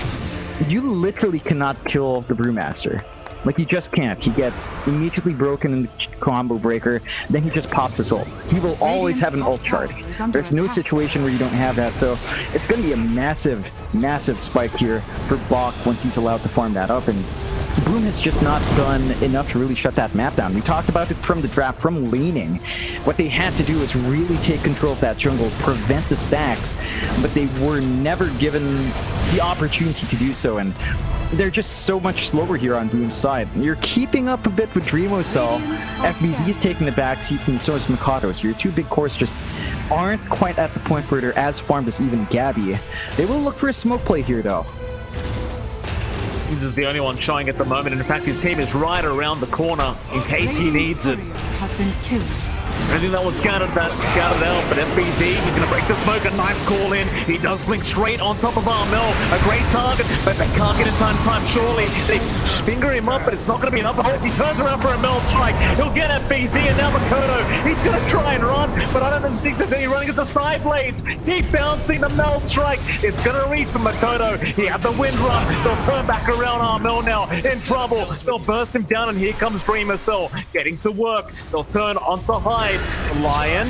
you literally cannot kill the Brewmaster. Like, you just can't. He gets immediately broken in the combo breaker, then he just pops his ult. He will always have an ult chart. There's no situation where you don't have that, so it's going to be a massive, massive spike here for Bach once he's allowed to farm that up, and Boom has just not done enough to really shut that map down. We talked about it from the draft, from laning. What they had to do is really take control of that jungle, prevent the stacks, but they were never given the opportunity to do so, and they're just so much slower here on Boom's side. You're keeping up a bit with Dreamo Cell. FBZ is taking the backseat, and so is Makoto. So your two big cores just aren't quite at the point where they're as farmed as even Gabby. They will look for a smoke play here, though. This is the only one showing at the moment. In fact, his team is right around the corner in case he needs it. Has been killed. Anything that was scouted out, but FBZ, he's going to break the smoke, a nice call in. He does blink straight on top of Armel, a great target, but they can't get in time, surely. They finger him up, but it's not going to be enough. He turns around for a Mel strike. He'll get FBZ, and now Makoto, he's going to try and run, but I don't think there's any running at the side blades. Keep bouncing the Mel strike. It's going to reach for Makoto. He had the wind run. They'll turn back around Armel now, in trouble. They'll burst him down, and here comes Dreamer Cell, getting to work. They'll turn onto Hyde. Lion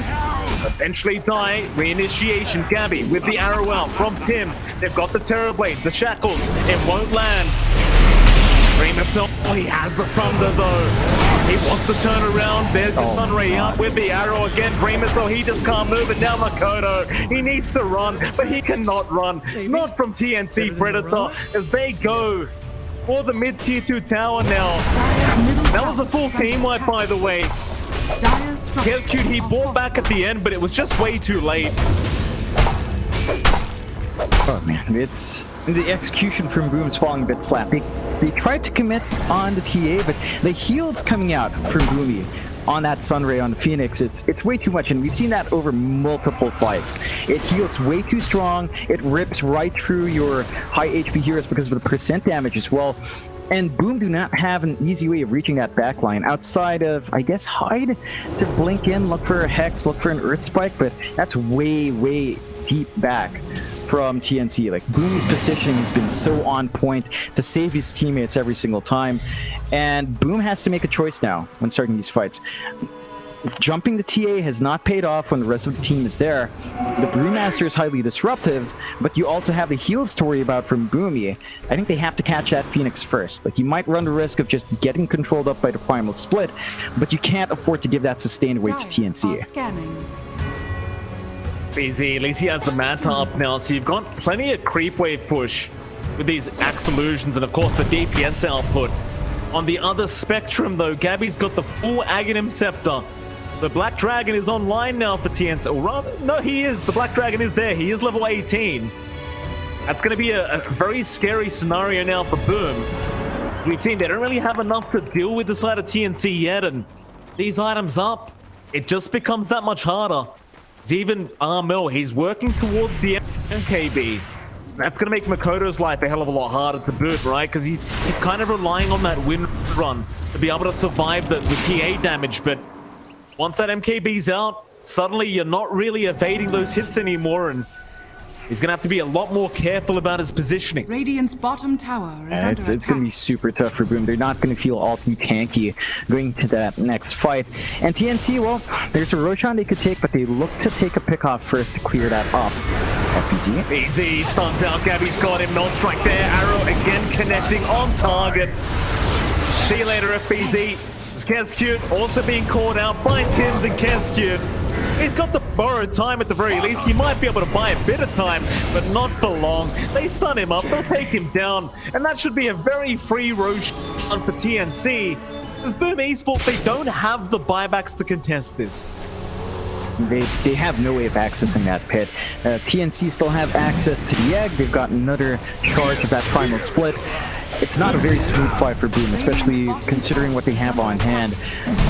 eventually die. Reinitiation. Gabby with the arrow out from Tim's. They've got the Terror Blade, the shackles. It won't land. Dreamer Cell, he has the Sunder though. He wants to turn around. There's the Sunray up with the arrow again. Dreamer Cell, he just can't move it. Now Makoto, he needs to run, but he cannot run. Not from TNC Predator as they go for the mid tier 2 tower now. That was a full team wipe, by the way. Here's cute, he bought back at the end, but it was just way too late. Oh man, it's the execution from Boom's falling a bit flat. They tried to commit on the TA, but the heal's coming out from Boomy. on that Sunray on the Phoenix, it's way too much, and we've seen that over multiple fights. It heals way too strong, it rips right through your high HP heroes because of the percent damage as well. And Boom do not have an easy way of reaching that backline outside of, I guess, hide to blink in, look for a Hex, look for an Earth Spike, but that's way, way deep back from TNC. Like, Boom's positioning has been so on point to save his teammates every single time, and Boom has to make a choice now when starting these fights. Jumping the TA has not paid off when the rest of the team is there. The Brewmaster is highly disruptive, but you also have the heals to worry about from Boomy. I think they have to catch that Phoenix first. Like, you might run the risk of just getting controlled up by the Primal Split, but you can't afford to give that sustained weight to TNC. Easy, at least he has the Manta up now, so you've got plenty of creep wave push with these Axe Illusions and of course the DPS output. On the other spectrum though, Gabby's got the full Aghanim Scepter. The Black Dragon is online now for TNC, or rather, no, he is. The Black Dragon is there. He is level 18. That's going to be a very scary scenario now for Boom. We've seen they don't really have enough to deal with the side of TNC yet, and these items up, it just becomes that much harder. It's even Armel, he's working towards the MKB. That's going to make Makoto's life a hell of a lot harder to boot, right? Because he's kind of relying on that win run to be able to survive the TA damage, but once that MKB's out, suddenly you're not really evading those hits anymore, and he's gonna have to be a lot more careful about his positioning. Radiant's bottom tower is under it's gonna be super tough for Boom. They're not gonna feel all too tanky going to that next fight. And TNC, well, there's a Roshan they could take, but they look to take a pick off first to clear that up. FPZ. Easy, stunned out, Gabby's got him, not strike there, arrow again connecting on target. See you later, FPZ. Keskute also being called out by Tims and Keskute. He's got the borrowed time at the very least. He might be able to buy a bit of time, but not for long. They stun him up, they'll take him down, and that should be a very free Roshan for TNC. As Boom Esports, they don't have the buybacks to contest this. They have no way of accessing that pit. TNC still have access to the egg. They've got another charge of that Primal Split. It's not a very smooth fight for Boom, especially considering what they have on hand.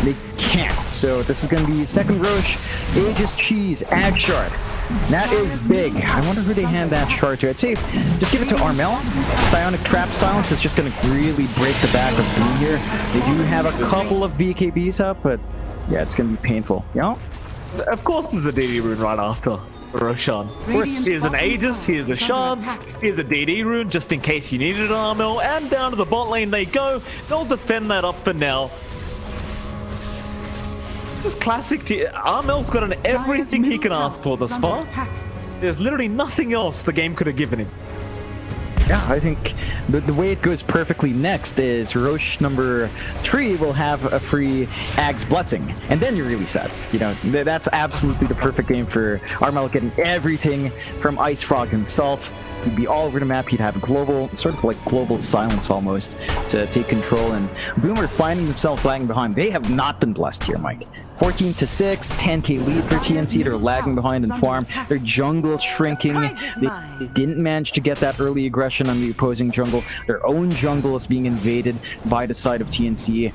They can't. So this is going to be second Roche, Aegis Cheese, Ag Shard. That is big. I wonder who they hand that shard to. I'd say just give it to Armel. Psionic Trap Silence is just going to really break the back of Boom here. They do have a couple of BKBs up, but yeah, it's going to be painful. You know? Of course there's a DD rune right after Roshan. Here's an Aegis, here's a Shards, here's a DD rune just in case you needed an Armel, and down to the bot lane they go. They'll defend that up for now. This classic Armel's gotten everything he can ask for thus far. There's literally nothing else the game could have given him. Yeah, I think the way it goes perfectly next is Roche number 3 will have a free Ag's Blessing, and then you're really set. You know, that's absolutely the perfect game for Armel, getting everything from Ice Frog himself. He'd be all over the map. He'd have a global, sort of like global silence almost, to take control, and Boom are finding themselves lagging behind. They have not been blessed here, Mike. 14-6, 10k lead for TNC. They're lagging behind in farm. Their jungle shrinking. They didn't manage to get that early aggression on the opposing jungle. Their own jungle is being invaded by the side of TNC.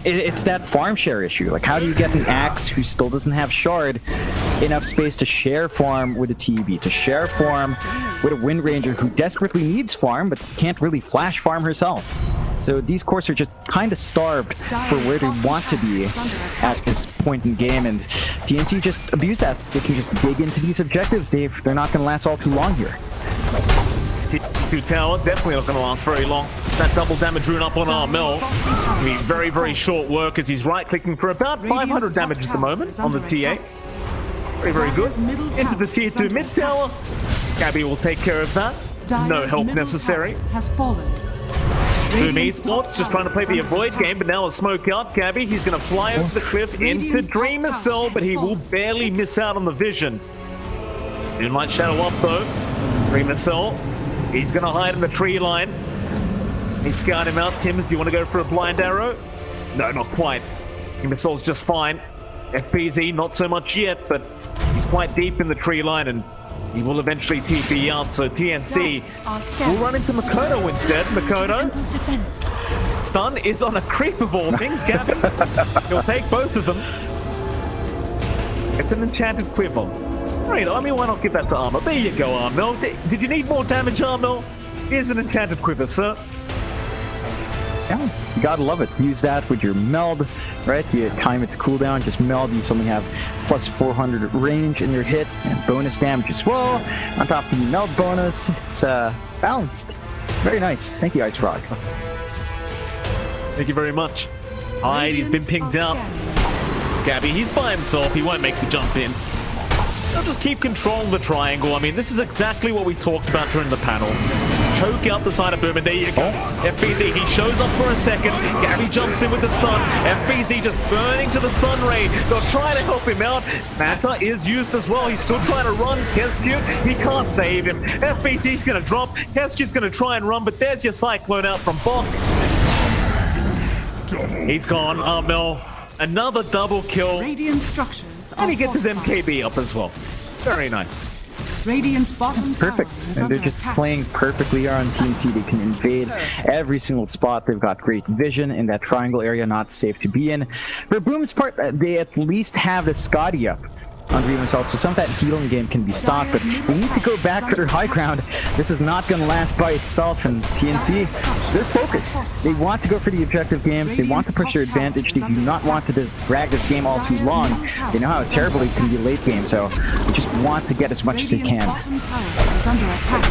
It's that farm share issue. Like, how do you get an Axe who still doesn't have Shard enough space to share farm with a TB, to share farm with a Wind Ranger who desperately needs farm but can't really flash farm herself? So these cores are just kind of starved for where they want to be at this point in game, and TNC just abuse that. They can just dig into these objectives. They're not going to last all too long here. T2 tower definitely not going to last very long. That double damage rune up on Armel. I mean, very, very short work as he's right-clicking for about 500 damage at the moment on the TA. Very, very good. Into the tier 2 mid tower. Gabby will take care of that. No help necessary. Boom Esports just trying to play the avoid game, but now a smoke out. Gabby, he's going to fly over the cliff into Dreamer Cell, but he will barely miss out on the vision. Moonlight Shadow up though. Dreamer Cell, he's going to hide in the tree line. He scarred him out. Tims, do you want to go for a blind arrow? No, not quite. Dreamer Cell's just fine. FPZ, not so much yet, but he's quite deep in the tree line, and he will eventually TP out, so TNC will run into Makoto instead. Makoto Stun is on a creep of all things, Gabby. He'll take both of them. It's an enchanted quiver. Great, I mean, why not give that to Armel? There you go, Armel. Did you need more damage, Armel? Here's an enchanted quiver, sir. Yeah, you gotta love it. Use that with your meld, right? You time its cooldown, just meld. You suddenly have plus 400 range in your hit and bonus damage as well. On top of the meld bonus, it's balanced. Very nice. Thank you, Ice Frog. Thank you very much. Alright, he's been pinged out. Gabby, he's by himself. He won't make the jump in. They'll just keep controlling the triangle. I mean, this is exactly what we talked about during the panel. Choke out the side of Boom, and there you go. FBZ, he shows up for a second. Gabby jumps in with the stun. FBZ just burning to the sun ray. They'll try to help him out. Manta is used as well. He's still trying to run. Kescue, he can't save him. FBZ's going to drop. Kescue's going to try and run, but there's your Cyclone out from Bok. He's gone. Armel. Another double kill. Radiant structures And he gets his fortified. MKB up as well. Very nice. Radiant's bottom tower Perfect. is And they're under just attack. playing perfectly on TNC. They can invade every single spot. They've got great vision in that triangle area, not safe to be in. For Boom's part, they at least have the Scotty up on Remus Ult, so some of that healing game can be stopped, but they need to go back for their high ground. This is not going to last by itself, and TNC, they're focused. They want to go for the objective games. They want to push their advantage. They do not want to just drag this game all too long. They know how terrible it can be late game, so they just want to get as much as they Radiant's can. bottom tower is under attack.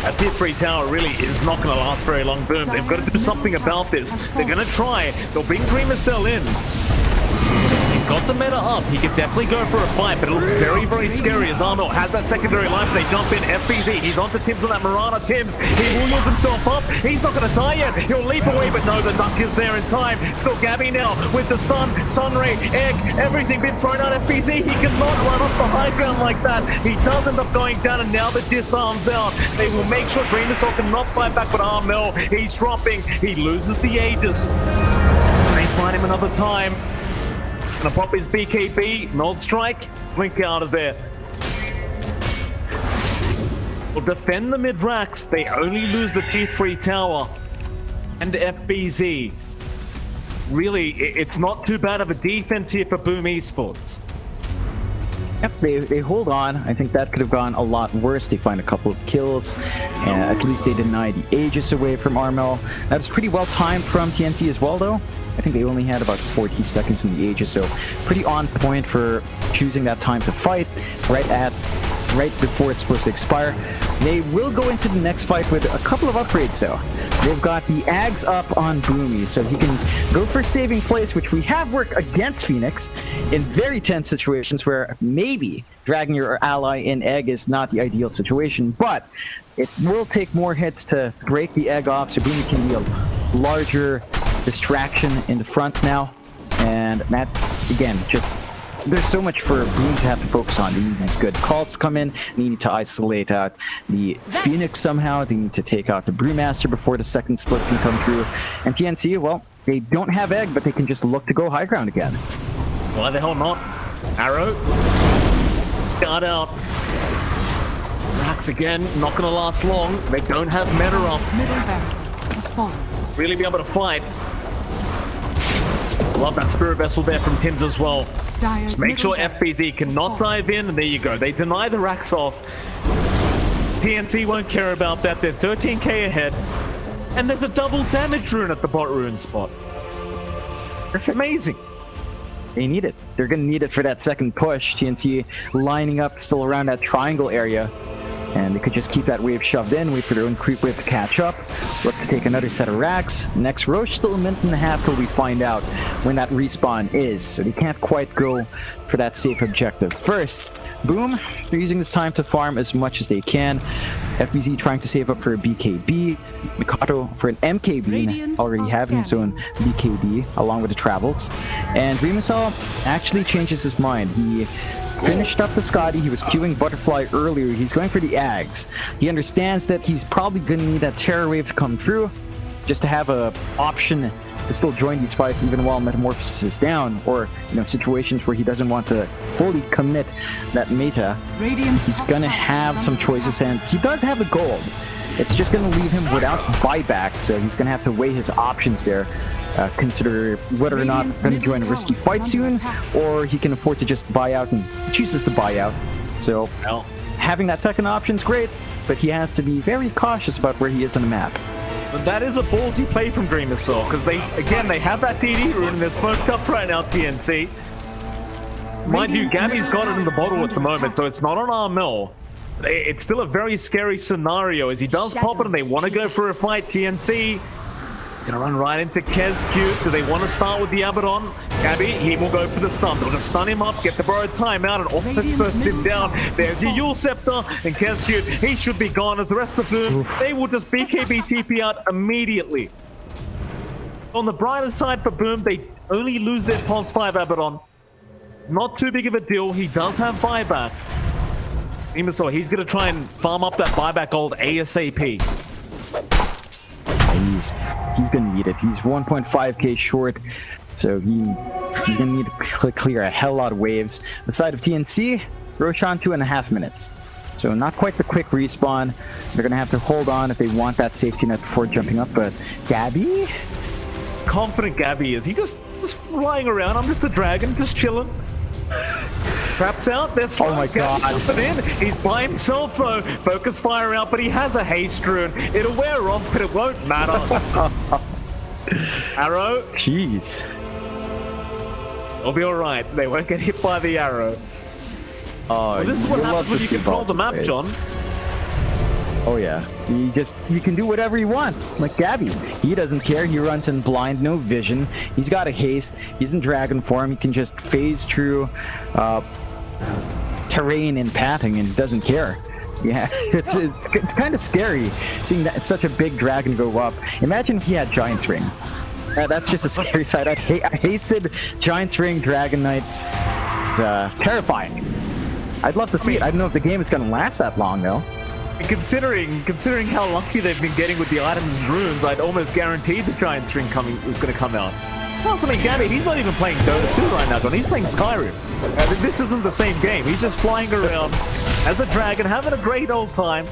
That tier 3 tower really is not going to last very long, Boom. They've got to do something about this. They're going to try. They'll bring Dreamer Cell in. He's got the meta up. He could definitely go for a fight, but it looks very, very scary as Armel has that secondary life. They jump in. FBZ, he's onto Tims on that Mirana. Tims, he will use himself up. He's not going to die yet. He'll leap away, but no, the duck is there in time. Still Gabby now with the stun, Sunray, egg, everything been thrown out. FBZ, he cannot run off the high ground like that. He does end up going down, and now the disarms out. They will make sure Dreamersault cannot fight back with Armel. He's dropping. He loses the Aegis. They find him another time. Gonna pop his BKB, Mold Strike, blink out of there. Will defend the mid-racks. They only lose the T3 tower. And FBZ. Really, it's not too bad of a defense here for Boom Esports. Yep, they hold on. I think that could have gone a lot worse. They find a couple of kills, and at least they deny the Aegis away from Armel. That was pretty well timed from TNC as well, though. I think they only had about 40 seconds in the Aegis, so pretty on point for choosing that time to fight right before it's supposed to expire. They will go into the next fight with a couple of upgrades, though. They've got the Ags up on Boomy, so he can go for saving place, which we have worked against Phoenix in very tense situations where maybe dragging your ally in Egg is not the ideal situation, but it will take more hits to break the Egg off, so Boomy can be a larger distraction in the front now. And that, again, just there's so much for Boom to have to focus on. They need these good calls to come in. They need to isolate out the Phoenix somehow. They need to take out the Brewmaster before the second split can come through. And TNC, well, they don't have Egg, but they can just look to go high ground again. Why the hell not? Arrow. Start out. Rax again, not going to last long. They don't have meta up. His middle barracks has fallen. Really be able to fight. Love that Spirit Vessel there from Tims as well. Dire's Just make sure middle barracks FBZ has cannot fallen. dive in, and there you go. They deny the racks off. TNC won't care about that. They're 13k ahead. And there's a double damage rune at the bot rune spot. Amazing. They need it. They're going to need it for that second push. TNC lining up still around that triangle area. And they could just keep that wave shoved in, wait for their own creep wave to catch up. Look to take another set of racks. Next Roche, still a minute and a half till we find out when that respawn is. So they can't quite go for that safe objective. First, Boom, they're using this time to farm as much as they can. FBZ trying to save up for a BKB. Mikado for an MKB, already having his own BKB along with the travels. And Remusal actually changes his mind. He finished up the Scotty. He was queuing Butterfly earlier. He's going for the Ags. He understands that he's probably going to need that Terror Wave to come through just to have a option to still join these fights even while Metamorphosis is down, or situations where he doesn't want to fully commit that meta. Radiant's He's top gonna tower have is some under choices, attack. and he does have a gold. it's just going to leave him without buyback, so he's going to have to weigh his options there. Consider whether or not he's going to join a risky fight soon, or he can afford to just buy out, and chooses to buy out. So having that second option is great, but he has to be very cautious about where he is on the map. But that is a ballsy play from Dreamer Soul, because they have that DD rune and they're smoked up right now, TNC. Mind you, Gabby's got it in the bottle at the moment, so it's not on our mill. It's still a very scary scenario as he does pop it and they want to go for a fight. TNC gonna run right into KezQ. Do they want to start with the Abaddon? Gabby, he will go for the stun. They're gonna stun him up, get the borrowed timeout, and almost burst him down. There's your Yule Scepter, and KezQ, he should be gone as the rest of the Boom, they will just BKB TP out immediately. On the brighter side for Boom, they only lose their Pulse 5 Abaddon. Not too big of a deal. He does have buyback. Imasaur, he's gonna try and farm up that buyback gold ASAP. He's gonna need it. He's 1.5k short, so he's gonna need to clear a hell lot of waves. The side of TNC, Roshan 2.5 minutes. So not quite the quick respawn. They're gonna have to hold on if they want that safety net before jumping up. But Gabby, confident Gabby is. He just flying around. I'm just a dragon, just chilling. Traps out. There's oh my god. In. He's by himself though. Focus fire out, but he has a haste rune. It'll wear off, but it won't matter. Arrow. Jeez. It'll be alright. They won't get hit by the arrow. Well, this is what happens when you control the map, John. Oh yeah, you can do whatever you want. Like Gabby, he doesn't care. He runs in blind, no vision. He's got a haste. He's in dragon form. He can just phase through terrain and patting and doesn't care. Yeah, it's kind of scary seeing that such a big dragon go up. Imagine if he had Giant's Ring. That's just a scary sight. I hasted Giant's Ring Dragon Knight. It's terrifying. I'd love to see it. I don't know if the game is going to last that long though. Considering how lucky they've been getting with the items and runes, I'd almost guarantee the Giant String was going to come out. Plus, I mean, Gabby, he's not even playing Dota 2 right now, John. He's playing Skyrim. This isn't the same game. He's just flying around as a dragon, having a great old time,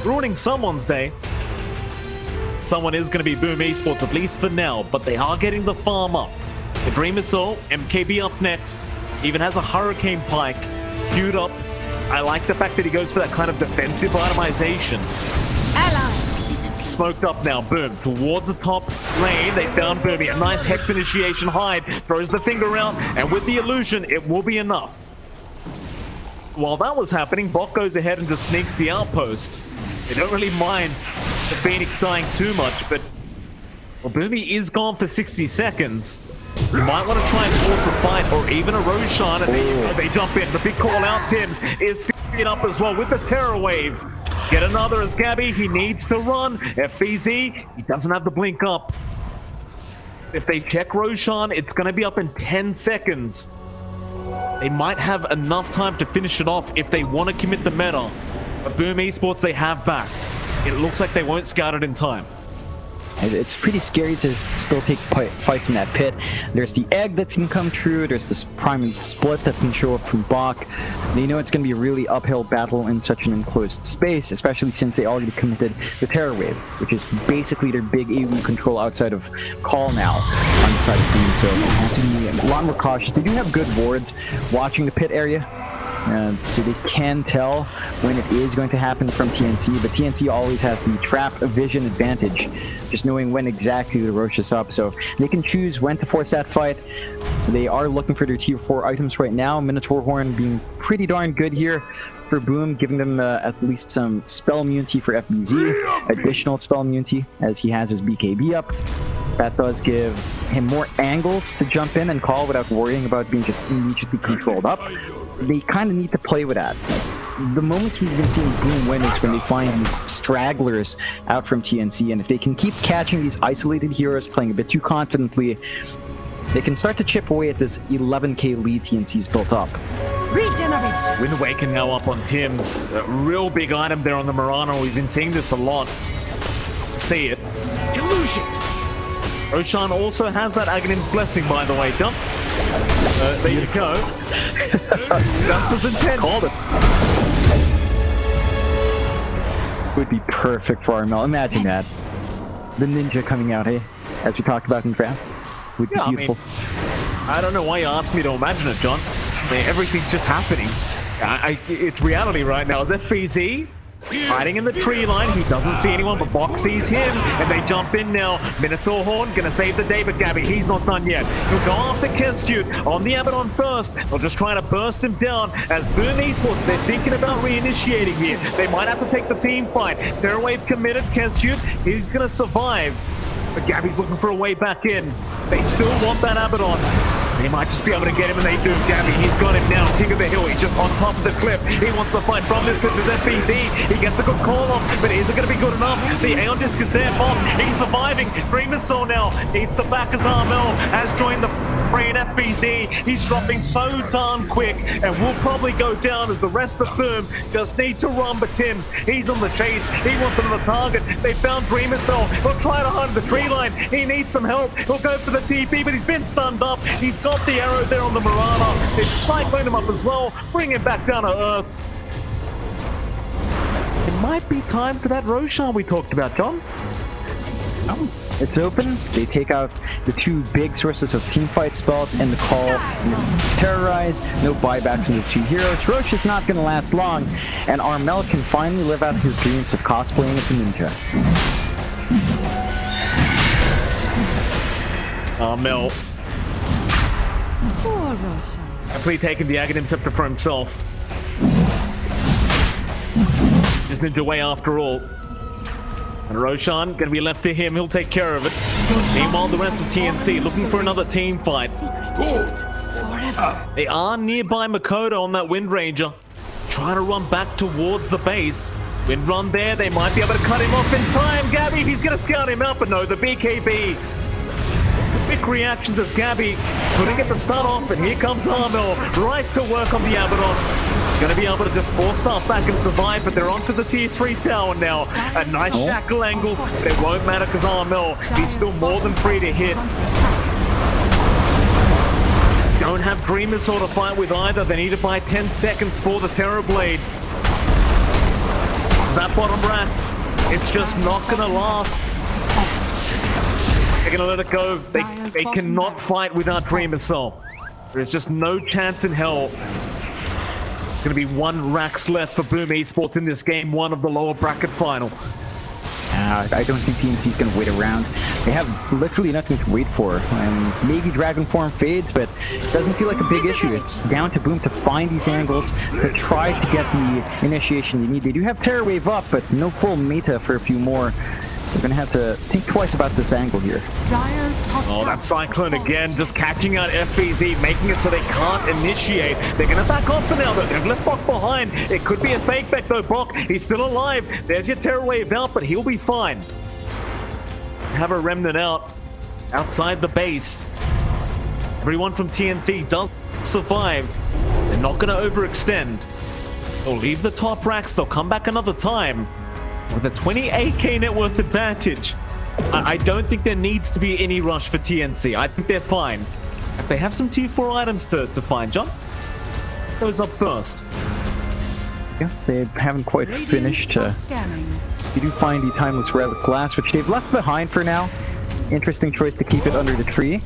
ruining someone's day. Someone is going to be Boom Esports, at least for now, but they are getting the farm up. The Dreamer Soul, MKB up next, even has a Hurricane Pike queued up. I like the fact that he goes for that kind of defensive itemization. Smoked up now, Boom, towards the top lane. They found Boomy, a nice Hex Initiation hide, throws the finger out, and with the illusion, it will be enough. While that was happening, Bot goes ahead and just sneaks the outpost. They don't really mind the Phoenix dying too much, but well, Boomy is gone for 60 seconds. You might want to try and force a fight or even a Roshan, and they jump in. The big call out, Tims, is f***ing up as well with the Terror Wave. Get another as Gabby, he needs to run. FBZ, he doesn't have the blink up. If they check Roshan, it's going to be up in 10 seconds. They might have enough time to finish it off if they want to commit the meta. But Boom Esports, they have backed. It looks like they won't scout it in time. It's pretty scary to still take fights in that pit. There's the egg that can come true. There's this prime and split that can show up from Bach. They know it's going to be a really uphill battle in such an enclosed space, especially since they already committed the Terror Wave, which is basically their big AoE control outside of Call now on the side of Boom. So they have to be a lot more cautious. They do have good wards watching the pit area. So they can tell when it is going to happen from TNC, but TNC always has the trap vision advantage, just knowing when exactly to roach us up. So they can choose when to force that fight. They are looking for their tier 4 items right now. Minotaur Horn being pretty darn good here for Boom, giving them at least some spell immunity for FBZ, additional spell immunity as he has his BKB up. That does give him more angles to jump in and call without worrying about being just immediately controlled up. They kind of need to play with that. The moments we've been seeing Boom win is when they find these stragglers out from TNC, and if they can keep catching these isolated heroes playing a bit too confidently, they can start to chip away at this 11k lead TNC's built up. Regeneration. Wind Waken now up on Tim's. A real big item there on the Murano. We've been seeing this a lot. See it. Illusion. Roshan also has that Aghanim's Blessing, by the way. Jump. There you go. Just as intended. Called it. Would be perfect for Armel. Imagine that. The ninja coming out, hey? As we talked about in draft. Would be beautiful. I don't know why you asked me to imagine it, John. I mean, everything's just happening. It's reality right now. Is FBZ hiding in the tree line? He doesn't see anyone, but Box sees him, and they jump in now. Minotaur Horn gonna save the day, but Gabby, he's not done yet. He'll go after Keskute on the Abaddon first. They'll just try to burst him down. As Boom Esports, they're thinking about reinitiating here. They might have to take the team fight. Terrorwave committed. Keskute, he's gonna survive. But Gabby's looking for a way back in. They still want that Abaddon. They might just be able to get him, and they do. Gabby, he's got him now. King of the hill, he's just on top of the cliff. He wants to fight from this cliff. There's FBZ. He gets a good call off, but is it going to be good enough? The Aeon Disc is there. Bob, he's surviving. Dreamer Soul now needs the back as Armel has joined the fray in FBZ. He's dropping so darn quick, and will probably go down as the rest of Boom just need to run. But Tim's, he's on the chase. He wants another target. They found Dreamer Soul. He'll try to hunt the tree line. He needs some help. He'll go for the TP, but he's been stunned up. He's got the arrow there on the Marana. They've cycloned him up as well. Bring him back down to earth. It might be time for that Roshan we talked about, John. Oh, it's open. They take out the two big sources of teamfight spells and the call terrorize. No buybacks on the two heroes. Roche is not going to last long, and Armel can finally live out his dreams of cosplaying as a ninja. Armel Poor Roshan. definitely taking the Aghanim Scepter for himself. His ninja way after all. And Roshan gonna be left to him. He'll take care of it. Meanwhile, the rest of TNC looking for another team fight. Forever. They are nearby Makoto on that Wind Ranger. Trying to run back towards the base. Wind run there. They might be able to cut him off in time. Gabby, he's gonna scout him out, but no, the BKB. Quick reactions as Gabby couldn't get the start off, and here comes Armel right to work on the Abaddon. He's going to be able to just force staff back and survive, but they're onto the tier 3 tower now. A nice shackle angle, but it won't matter because Armel, he's still more than free to hit. Don't have Dreamer Sword to fight with either. They need to buy 10 seconds for the Terror Blade. That bottom rats, it's just not going to last. They're gonna let it go. They cannot fight without Dreamer Soul. There's just no chance in hell. It's gonna be one Rax left for Boom Esports in this game 1 of the lower bracket final. I don't think TNC's gonna wait around. They have literally nothing to wait for. Maybe Dragon Form fades, but it doesn't feel like a big issue. It's down to Boom to find these angles, to try to get the initiation you need. They do have Terror Wave up, but no full meta for a few more. They're going to have to think twice about this angle here. Oh, that Cyclone again, just catching out FBZ, making it so they can't initiate. They're going to back off for now, though. They've left Bok behind. It could be a fake back, though. Bok, he's still alive. There's your Terror Wave out, but he'll be fine. Have a remnant out outside the base. Everyone from TNC does survive. They're not going to overextend. They'll leave the top racks. They'll come back another time. With a 28k net worth advantage, I don't think there needs to be any rush for TNC. I think they're fine. They have some tier 4 items to find, John. Those up first. Yeah, they haven't quite finished. You do find the Timeless Relic Glass, which they've left behind for now. Interesting choice to keep it under the tree.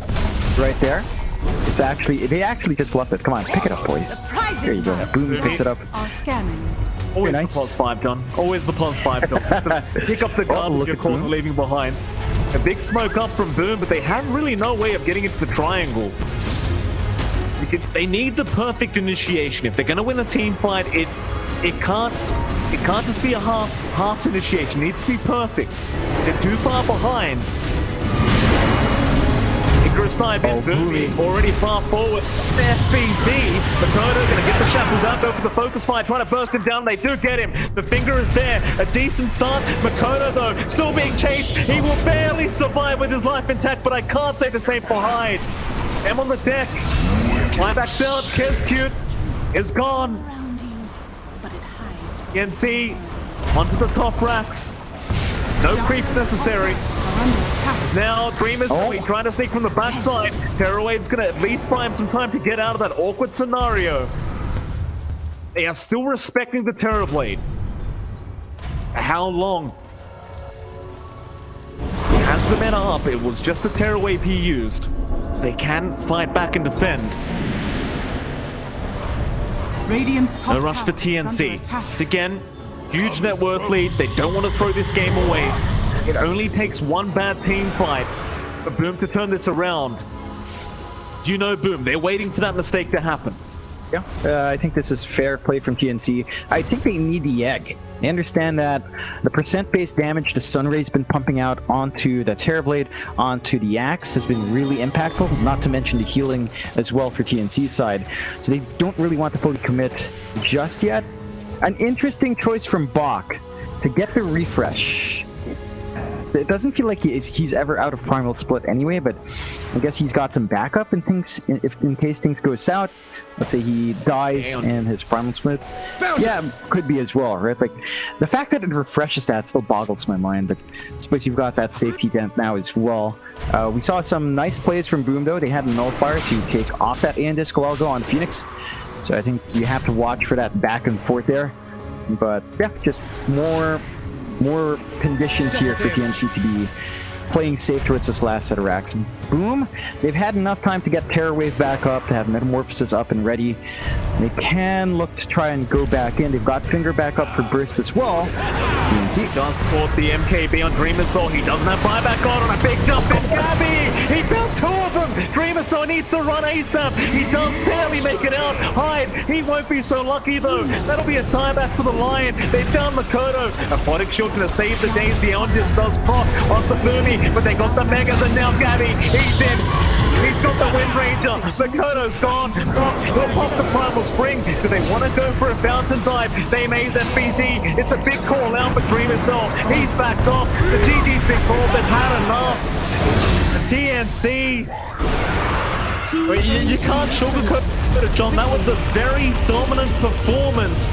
Right there. It's actually, they actually just left it. Come on, pick it up, boys. There you go. Boom picks it up. Always nice. The +5, John. Always the +5, John. Pick up the garbage your calls are leaving behind. A big smoke up from Boom, but they have really no way of getting into the triangle. They need the perfect initiation. If they're going to win a team fight, it can't just be a half initiation. It needs to be perfect. They're too far behind. Icarus dive in, Boom already far forward. FBZ, Makoto gonna get the shackles out, go for the focus fire, trying to burst him down. They do get him. The finger is there. A decent start. Makoto, though, still being chased. He will barely survive with his life intact, but I can't say the same for Hyde. M on the deck. Flybacks out. Keskute is gone. TNC onto the top racks. No creeps necessary. Now Dreamer's trying to sneak from the backside. Terror Wave's gonna at least buy him some time to get out of that awkward scenario. They are still respecting the Terror Blade. How long? He has the mana up. It was just the tear wave he used. They can fight back and defend. Radiant's top No rush for tower is under TNC. attack. It's again, huge net worth lead. They don't want to throw this game away. It only takes one bad team fight for Boom to turn this around. Do you know, Boom, they're waiting for that mistake to happen. Yeah, I think this is fair play from TNC. I think they need the egg. They understand that the percent-based damage the Sunray's been pumping out onto the Terrorblade, onto the Axe, has been really impactful, not to mention the healing as well for TNC's side. So they don't really want to fully commit just yet. An interesting choice from Bach to get the refresh. It doesn't feel like he's ever out of Primal Split anyway, but I guess he's got some backup in case things go south. Let's say he dies and his Primal Split. Yeah, could be as well, right? Like, the fact that it refreshes that still boggles my mind, but I suppose you've got that safety dent now as well. We saw some nice plays from Boom, though. They had a Nullifier to take off that Disco Algo on Phoenix, so I think you have to watch for that back and forth there. But yeah, just more conditions here for TNC to be playing safe towards this last set of racks. Boom, they've had enough time to get Terror Wave back up, to have Metamorphosis up and ready. They can look to try and go back in. They've got Finger back up for Burst as well. TNC Does support the MKB on Dreamersaur. He doesn't have buyback on a big jump in Gabby. He found two of them. Dreamersaur needs to run ASAP. He does barely make it out. Hyde, he won't be so lucky though. That'll be a tieback for the Lion. They found Makoto. Aquatic Shield gonna save the days. The Onjus does proc onto Fumi, but they got the Megas and now Gabby, he's in. He's got the Wind Ranger. Makoto's gone. He'll pop the Primal Spring. Do they want to go for a Fountain Dive? They maze FBZ. It's a big call out for Dreamersaur. He's backed off. The GG's been called. They've had enough. The TNC. You can't sugarcoat it, John. That was a very dominant performance.